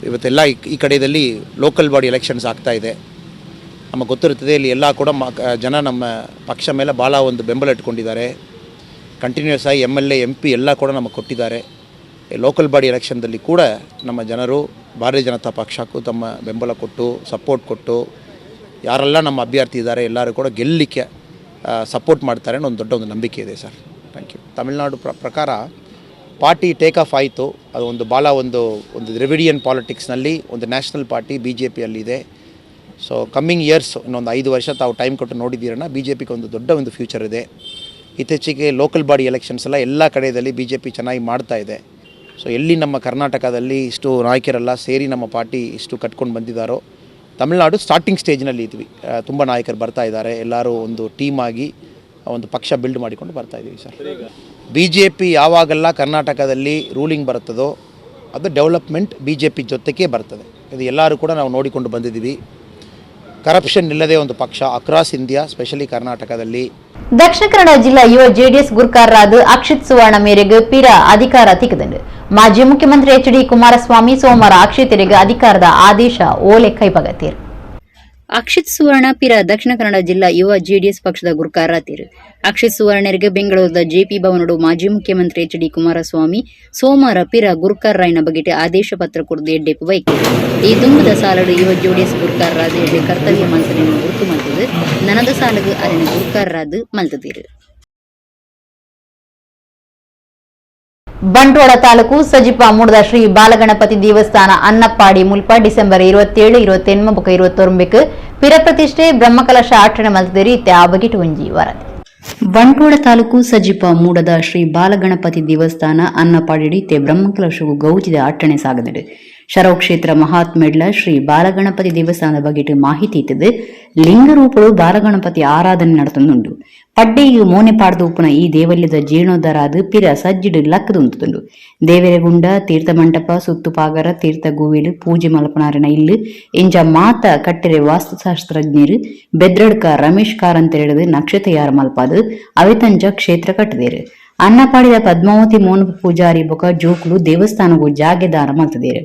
ಇವತ್ತೆಲ್ಲ ಈ ಕಡೆಯಲ್ಲಿ ಲೋಕಲ್ ಬಾಡಿ ಎಲೆಕ್ಷನ್ಸ್ ಆಗ್ತಾ ಇದೆ. ನಮಗೆ ಗೊತ್ತಿರುತ್ತದೆ, ಇಲ್ಲಿ ಎಲ್ಲ ಕೂಡ ಜನ ನಮ್ಮ ಪಕ್ಷ ಮೇಲೆ ಭಾಳ ಒಂದು ಬೆಂಬಲ ಇಟ್ಕೊಂಡಿದ್ದಾರೆ. ಕಂಟಿನ್ಯೂಸ್ ಆಗಿ MLA MP ಎಲ್ಲ ಕೂಡ ನಮಗೆ ಕೊಟ್ಟಿದ್ದಾರೆ. ಲೋಕಲ್ ಬಾಡಿ ಎಲೆಕ್ಷನ್ದಲ್ಲಿ ಕೂಡ ನಮ್ಮ ಜನರು ಭಾರತೀಯ ಜನತಾ ಪಕ್ಷಕ್ಕೂ ತಮ್ಮ ಬೆಂಬಲ ಕೊಟ್ಟು ಸಪೋರ್ಟ್ ಕೊಟ್ಟು ಯಾರೆಲ್ಲ ನಮ್ಮ ಅಭ್ಯರ್ಥಿ ಇದ್ದಾರೆ ಎಲ್ಲರೂ ಕೂಡ ಗೆಲ್ಲಲಿಕ್ಕೆ ಸಪೋರ್ಟ್ ಮಾಡ್ತಾರೆ ಅನ್ನೋ ಒಂದು ದೊಡ್ಡ ಒಂದು ನಂಬಿಕೆ ಇದೆ ಸರ್. Thank you. ತಮಿಳುನಾಡು ಪ್ರಕಾರ ಪಾರ್ಟಿ ಟೇಕ್ ಆಫ್ ಆಯಿತು. ಅದು ಒಂದು ಭಾಳ ಒಂದು ದ್ರವಿಡಿಯನ್ ಪಾಲಿಟಿಕ್ಸ್ನಲ್ಲಿ ಒಂದು ನ್ಯಾಷನಲ್ ಪಾರ್ಟಿ BJPಯಲ್ಲಿದೆ. ಸೊ ಕಮ್ಮಿಂಗ್ ಇಯರ್ಸ್ ಇನ್ನೊಂದು 5 ವರ್ಷ ತಾವು ಟೈಮ್ ಕೊಟ್ಟು ನೋಡಿದ್ದೀರನ್ನ BJPಗೆ ಒಂದು ದೊಡ್ಡ ಒಂದು ಫ್ಯೂಚರ್ ಇದೆ. ಇತ್ತೀಚೆಗೆ ಲೋಕಲ್ ಬಾಡಿ ಎಲೆಕ್ಷನ್ಸ್ ಎಲ್ಲ ಕಡೆಯಲ್ಲಿ BJP ಚೆನ್ನಾಗಿ ಮಾಡ್ತಾ ಇದೆ. ಸೊ ಎಲ್ಲಿ ನಮ್ಮ ಕರ್ನಾಟಕದಲ್ಲಿ ಇಷ್ಟು ನಾಯಕರೆಲ್ಲ ಸೇರಿ ನಮ್ಮ ಪಾರ್ಟಿ ಇಷ್ಟು ಕಟ್ಕೊಂಡು ಬಂದಿದ್ದಾರೋ, ತಮಿಳುನಾಡು ಸ್ಟಾರ್ಟಿಂಗ್ ಸ್ಟೇಜ್ನಲ್ಲಿ ಇದ್ವಿ. ತುಂಬ ನಾಯಕರು ಬರ್ತಾ ಇದ್ದಾರೆ. ಎಲ್ಲರೂ ಒಂದು ಟೀಮ್ ಆಗಿ ಒಂದು ಪಕ್ಷ ಬಿಲ್ಡ್ ಮಾಡಿಕೊಂಡು ಬರ್ತಾ ಇದ್ದೀವಿ ಸರ್. BJP ಯಾವಾಗೆಲ್ಲ ಕರ್ನಾಟಕದಲ್ಲಿ ರೂಲಿಂಗ್ ಬರುತ್ತದೋ ಅದು ಡೆವಲಪ್ಮೆಂಟ್ BJP ಜೊತೆಗೇ ಬರ್ತದೆ. ಇದು ಎಲ್ಲರೂ ಕೂಡ ನಾವು ನೋಡಿಕೊಂಡು ಬಂದಿದ್ದೀವಿ. ಕರಪ್ಷನ್ ಇಲ್ಲದೆ ಒಂದು ಪಕ್ಷ ಅಕ್ರಾಸ್ ಇಂಡಿಯಾ, ಸ್ಪೆಷಲಿ ಕರ್ನಾಟಕದಲ್ಲಿ. ದಕ್ಷಿಣ ಕನ್ನಡ ಜಿಲ್ಲಾ ಯುವ ಜೆಡಿಎಸ್ ಗುರ್ಕಾರರಾದ ಅಕ್ಷಿತ್ ಸುವರ್ಣ ಮೇರೆಗೆ ಪಿರ ಅಧಿಕಾರ ತಿಕ್ಕದಂಡು ಮಾಜಿ ಮುಖ್ಯಮಂತ್ರಿ ಎಚ್.ಡಿ. ಕುಮಾರಸ್ವಾಮಿ ಸೋಮವಾರ ಅಕ್ಷಿತರಿಗೆ ಅಧಿಕಾರದ ಆದೇಶ ಓಲೆ ಕೈಪಗತೀರು. ಅಕ್ಷಿತ್ ಸುವರ್ಣ ಪಿರ ದಕ್ಷಿಣ ಕನ್ನಡ ಜಿಲ್ಲಾ ಯುವ ಜೆಡಿಎಸ್ ಪಕ್ಷದ ಗುರ್ಕಾರತೀರು. ಅಕ್ಷಿತ್ ಸುವರ್ಣರಿಗೆ ಬೆಂಗಳೂರಿನ ಜೆಪಿ ಭವನಡು ಮಾಜಿ ಮುಖ್ಯಮಂತ್ರಿ ಎಚ್.ಡಿ. ಕುಮಾರಸ್ವಾಮಿ ಸೋಮವಾರ ಪಿರ ಗುರ್ಕಾರರಾಯನ ಬಗೆಟ್ ಆದೇಶ ಪತ್ರ ಕುರಿತು ಎಡ್ಡೆಪ್ಪು ಬೈಕಿದೆ. ಈ ದುಂಬದ ಸಾಲಡು ಯುವ ಜೆಡಿಎಸ್ ಗುರ್ಕಾರರಾದ ಎಡ್ಡೆ ಕರ್ತವ್ಯ ಮಲ್ತನೆಯನ್ನು ಗುರುತು ಮಲ್ತದು ನನದ ಸಾಲದು ಅರಿನ ಗುರ್ಕಾರರಾದ ಮಲ್ತದೀರು. ಬಂಟ್ವಾಳ ತಾಲೂಕು ಸಜಿಪ ಮೂಡದ ಶ್ರೀ ಬಾಲಗಣಪತಿ ದೇವಸ್ಥಾನ ಅನ್ನಪ್ಪಾಡಿ ಮುಲ್ಪ ಡಿಸೆಂಬರ್ 27, 28 ಬೊಕ 29 ಪಿರ ಪ್ರತಿಷ್ಠೆ ಬ್ರಹ್ಮಕಲಶ ಆಚರಣೆ ಮಲ್ತದೇರಿ ಇತ್ತೆ ಆ ಬಗೆಟ್ ಒಂಜಿ ವರದಿ. ಬಂಟ್ವಾಳ ತಾಲೂಕು ಸಜಿಪ ಮೂಡದ ಶ್ರೀ ಬಾಲಗಣಪತಿ ದೇವಸ್ಥಾನ ಅನ್ನಪಾಡಿ ಇತ್ತೆ ಬ್ರಹ್ಮಕಲಶವು ಗೌಜಿದ ಆಚರಣೆ ಸಾಗದೆ ಶರವ್ ಕ್ಷೇತ್ರ ಮಹಾತ್ಮೆಡ್ಲ ಶ್ರೀ ಬಾಲಗಣಪತಿ ದೇವಸ್ಥಾನದ ಬಗೆಟ್ ಮಾಹಿತಿ ಇತ್ತದು ಲಿಂಗರೂಪಗಳು ಬಾಲಗಣಪತಿ ಆರಾಧನೆ ನಡೆತುಂಡು ಪಡ್ಡೆಯು ಮೋನೆ ಪಾಡ್ದು ಉಪ್ಪುನ ಈ ದೇವಾಲಯದ ಜೀರ್ಣೋದ್ಧಾರ ಅದು ಪಿರ ಸಜ್ಜಿಡು ಲಕ್ಕದುಂಟುಂಡು ದೇವೆರೆಗುಂಡ ತೀರ್ಥ ಮಂಟಪ ಸುತ್ತುಪಾಗರ ತೀರ್ಥ ಗೂವಿಲು ಪೂಜೆ ಮಲ್ಪನಾರಿನ ಇಲ್ಲು ಇಂಜ ಮಾತ ಕಟ್ಟೆರೆ ವಾಸ್ತುಶಾಸ್ತ್ರಜ್ಞರು ಬೆದ್ರಡ್ಕ ರಮೇಶ್ ಕಾರಂತೆರಡು ನಕ್ಷೆ ತಯಾರು ಮಲ್ಪಾದು ಅವಿತಂಜ ಕ್ಷೇತ್ರ ಕಟ್ಟದೇರು ಅನ್ನಪಾಡಿದ ಪದ್ಮಾವತಿ ಮೋನ ಪೂಜಾರಿ ಬೊಕ ಜೋಕುಲು ದೇವಸ್ಥಾನಗೂ ಜಾಗೆದಾನ ಮಲ್ತದೇರು.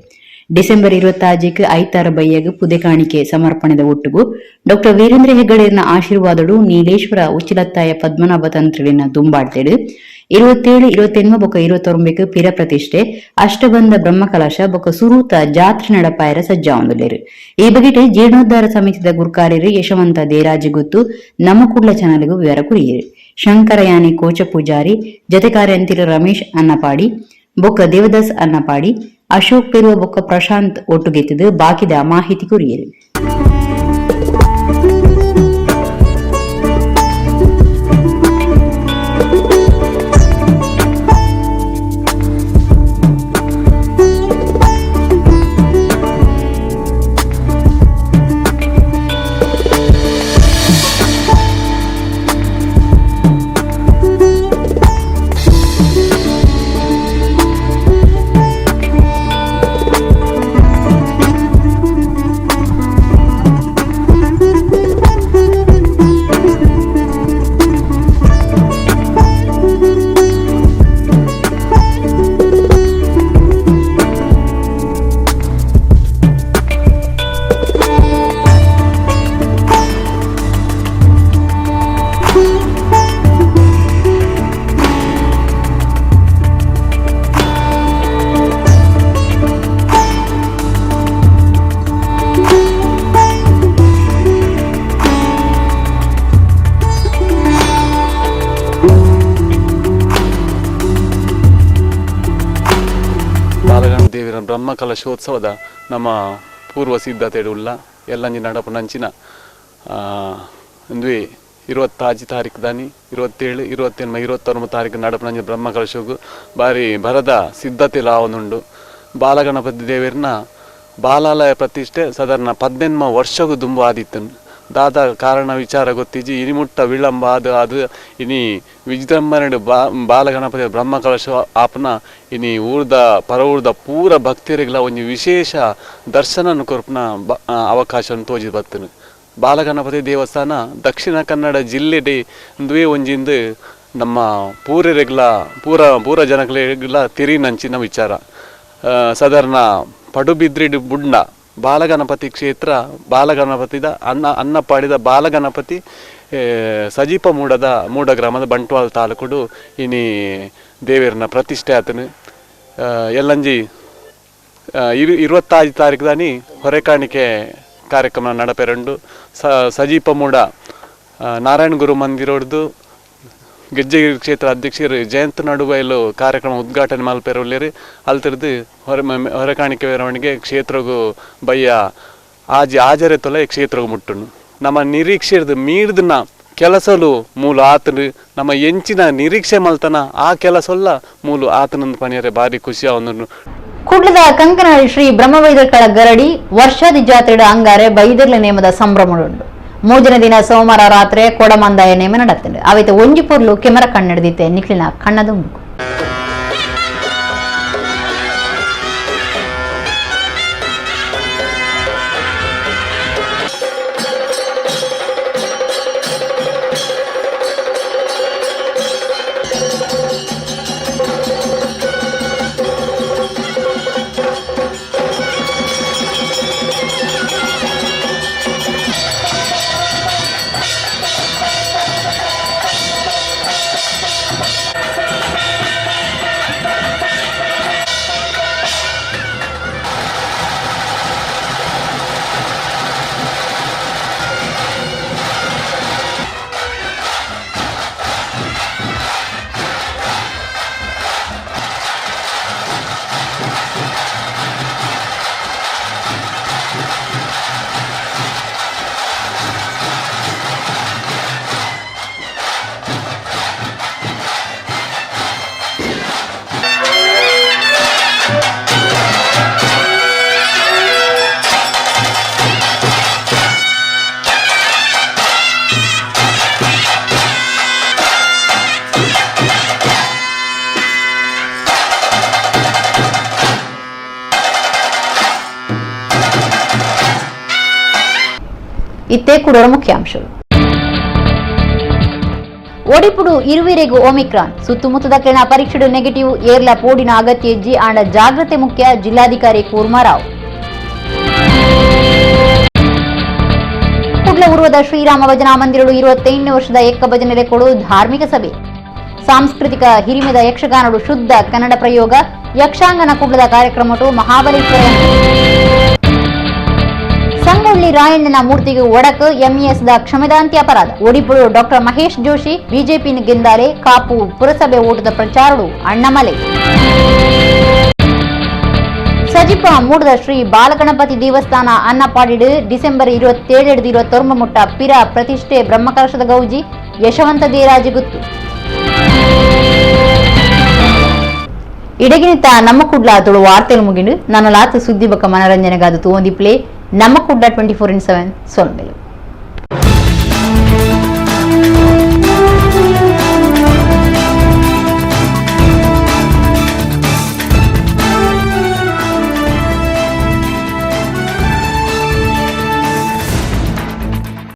ಡಿಸೆಂಬರ್ 26 ಐತಾರ ಬಯ್ಯಗ ಪುದೆ ಕಾಣಿಕೆ ಸಮರ್ಪಣೆದ ಒಟ್ಟುಗು ಡಾ ವೀರೇಂದ್ರ ಹೆಗ್ಗಡೆಯರ್ನ ಆಶೀರ್ವಾದಡು ನೀಲೇಶ್ವರ ಉಚ್ಚಿಲತ್ತಾಯ ಪದ್ಮನಾಭ ತಂತ್ರಿನ ದುಂಬಾಡ್ತೇಡು 27, 28 ಬೊಕ 29 ಪಿರ ಪ್ರತಿಷ್ಠೆ ಅಷ್ಟಬಂಧ ಬ್ರಹ್ಮಕಲಶ ಬೊಕ ಸುರೂತ ಜಾತ್ರೆ ನಡಪಾಯರ ಸಜ್ಜಾವಂದುಲೇರು. ಈ ಬಗೆಟ್ ಜೀರ್ಣೋದ್ಧಾರ ಸಮಿತಿದ ಗುರ್ಕಾರ್ಯರು ಯಶವಂತ ದೇರಾಜಿ ಗೊತ್ತು ನಮ್ಮ ಕುಡ್ಲ ಚಾನಲ್ಗೂ ವಿವರ ಕುರಿಯರು. ಶಂಕರಯಾನಿ ಕೋಚ ಪೂಜಾರಿ ಜತೆ ಕಾರ್ಯಂತಿರು ರಮೇಶ್ ಅನ್ನಪಾಡಿ ಬೊಕ್ಕ ದೇವದಾಸ್ ಅನ್ನಪಾಡಿ ಅಶೋಕ್ ಪೆರುವ ಬೊಕ್ಕ ಪ್ರಶಾಂತ್ ಒಟ್ಟುಗೆತ್ತಿದು ಬಾಕಿದ ಮಾಹಿತಿ ಕುರಿಯರು. ಬ್ರಹ್ಮಕಲಶೋತ್ಸವದ ನಮ್ಮ ಪೂರ್ವ ಸಿದ್ಧತೆಡುಲ್ಲ ಎಲ್ಲಂಜಿ ನಡಪು ನಂಚಿನ ಒಂದು 26 ತಾರೀಕು ದಾನಿ 27, 28, 29 ತಾರೀಕು ನಡಪು ನಂಚಿನ ಬ್ರಹ್ಮಕಲಶಗೂ ಬಾರಿ ಭರದ ಸಿದ್ಧತೆ ಲಾವನುಂಡು. ಬಾಲಗಣಪತಿ ದೇವರನ್ನ ಬಾಲಾಲಯ ಪ್ರತಿಷ್ಠೆ ಸಾಧಾರಣ 18 ವರ್ಷಗೂ ದುಂಬು ಆದಿತ್ತು. ದಾದ ಕಾರಣ ವಿಚಾರ ಗೊತ್ತಿಜ್ಜಿ ಇನಿಮುಟ್ಟ ವಿಳಂಬ ಅದು ಇನಿ ವಿಜೃಂಭಣೆ ಬಾಲಗಣಪತಿ ಬ್ರಹ್ಮಕಲಶ ಆಪನ ಇನಿ ಊರ್ದ ಪರ ಊರ್ದ ಪೂರ ಭಕ್ತರಿಗೆಲ್ಲ ಒಂದು ವಿಶೇಷ ದರ್ಶನ ಕೊರ್ಪನ ಅವಕಾಶವನ್ನು ತೋಜಿ ಬರ್ತನು. ಬಾಲಗಣಪತಿ ದೇವಸ್ಥಾನ ದಕ್ಷಿಣ ಕನ್ನಡ ಜಿಲ್ಲೆಡೆ ದುವೆ ಒಂಜಿಂದು ನಮ್ಮ ಪೂರ ಜನಗಳಿಗೆಲ್ಲ ತಿರಿ ನಂಚಿನ ವಿಚಾರ. ಸಾಧಾರಣ ಪಡುಬಿದ್ರಿಡು ಬುಡ್ನ ಬಾಲಗಣಪತಿ ಕ್ಷೇತ್ರ ಬಾಲಗಣಪತಿದ ಅನ್ನಪಾಡಿದ ಬಾಲಗಣಪತಿ ಸಜೀಪ ಮೂಡ ಗ್ರಾಮದ ಬಂಟ್ವಾಳ ತಾಲೂಕು ಇನಿ ದೇವರನ್ನ ಪ್ರತಿಷ್ಠೆ ಆತನು. ಎಲ್ಲಂಜಿ 25 ತಾರೀಕು ದಾನಿ ಹೊರೆಕಾಣಿಕೆ ಕಾರ್ಯಕ್ರಮ ನಡಪೆರಂಡು ಸಜೀಪ ಮೂಡ ನಾರಾಯಣ ಗುರು ಮಂದಿರೋಡ್ದು ಗೆಜ್ಜೆಗಿರಿ ಕ್ಷೇತ್ರ ಅಧ್ಯಕ್ಷರು ಜಯಂತ್ ನಡುಬೈಲು ಕಾರ್ಯಕ್ರಮ ಉದ್ಘಾಟನೆ ಮಲ್ಪೆರೊಲ್ಲೇರಿ ಅಲ್ತಿರ್ದು ಹೊರೆಕಾಣಿಕೆ ಮೆರವಣಿಗೆ ಕ್ಷೇತ್ರಗೂ ಬಯ್ಯ ಆಜರೆ ತೊಲೆ ಕ್ಷೇತ್ರಗೂ ಮುಟ್ಟುನು. ನಮ್ಮ ನಿರೀಕ್ಷೆದು ಮೀರ್ದನ ಕೆಲಸಲು ಮೂಲ ಆತನು ನಮ್ಮ ಎಂಚಿನ ನಿರೀಕ್ಷೆ ಮಲ್ತನ ಆ ಕೆಲಸಲ್ಲ ಮೂಲ ಆತನೊಂದು ಪಣಿಯರೆ ಭಾರಿ ಖುಷಿ ಅವನು. ಕುಡ್ಲದ ಕಂಕನಾಡಿ ಶ್ರೀ ಬ್ರಹ್ಮವೈದ್ಯಕಳ ಗರಡಿ ವರ್ಷಾದಿ ಜಾತ್ರೆಯ ಅಂಗಾರೆ ಬೈದರ್ಲ ನೇಮದ ಸಂಭ್ರಮಡುಂಡು. 3ನೇ ದಿನ ಸೋಮವಾರ ರಾತ್ರಿ ಕೊಡಮಂದಾಯ ನೇಮ ನಡತ್ತದೆ. ಅವೈತೆ ಒಂಜಿ ಪೊರ್ಲು ಕೆಮರ ಕಣ್ಣೆಡ್ದಿತ್ತೆ ನಿಕ್ಲಿನ ಕಣ್ಣದುಂಬು. ಇತ್ತೇ ಕೂಡ ಮುಖ್ಯಾಂಶಗಳು. ಒಡಿಪುಡು ಇರುವಿರೆಗೂ ಒಮಿಕ್ರಾನ್ ಸುತ್ತಮುತ್ತದ ಕೆಲ ಪರೀಕ್ಷೆಡು ನೆಗೆಟಿವ್ ಏರ್ಲ ಪೋಡಿನ ಅಗತ್ಯ ಇಜ್ಜಿ ಆಂಡ ಜಾಗ್ರತೆ ಮುಖ್ಯ ಜಿಲ್ಲಾಧಿಕಾರಿ ಕೂರ್ಮಾರಾವ್. ಕುಡ್ಲ ಉರುವದ ಶ್ರೀರಾಮ ಭಜನಾ ಮಂದಿರಡು 28ನೇ ವರ್ಷದ ಎಕ್ಕ ಭಜನೆ ರೆಕೊಡು ಧಾರ್ಮಿಕ ಸಭೆ. ಸಾಂಸ್ಕೃತಿಕ ಹಿರಿಮೆದ ಯಕ್ಷಗಾನಡು ಶುದ್ಧ ಕನ್ನಡ ಪ್ರಯೋಗ ಯಕ್ಷಾಂಗನ ಕುಡ್ಲದ ಕಾರ್ಯಕ್ರಮಟು ಮಹಾಬಲೇಶ್ವರ. ಸಂಗೊಳ್ಳಿ ರಾಯಣ್ಣನ ಮೂರ್ತಿಗೆ ಒಡಕು ಎಂಇಎಸ್ದ ಕ್ಷಮದಾಂತಿ ಅಪರಾಧ. ಒಡಿಪುಡು ಡಾಕ್ಟರ್ ಮಹೇಶ್ ಜೋಶಿ ಬಿಜೆಪಿ ಗೆಂದಾರೆ ಕಾಪು ಪುರಸಭೆ ಓಟದ ಪ್ರಚಾರಡು ಅಣ್ಣಮಲೆ. ಸಜಿಪ ಮೂಡದ ಶ್ರೀ ಬಾಲಗಣಪತಿ ದೇವಸ್ಥಾನ ಅನ್ನಪಾಡಿಡು ಡಿಸೆಂಬರ್ 27-29 ಮುಟ್ಟ ಪಿರ ಪ್ರತಿಷ್ಠೆ ಬ್ರಹ್ಮಕಲಶದ ಗೌಜಿ ಯಶವಂತ ದೇರಾಜಿ ಗುತ್ತು. ಇಡಗಿನಿತ ನಮ್ಮ ಕುಡ್ಲ ತುಳು ವಾರ್ತೆಲು ಮುಗಿಂಡು ನನ್ನ ಲಾತ ಸುದ್ದಿ ಬಕ್ಕ ಮನರಂಜನೆಗಾದ ತೂಂದಿ ಪ್ಲೇ ನಮ್ಮ ಕುಡ್ಲ 24/7 ಸೊಲ್ಮೆಲು.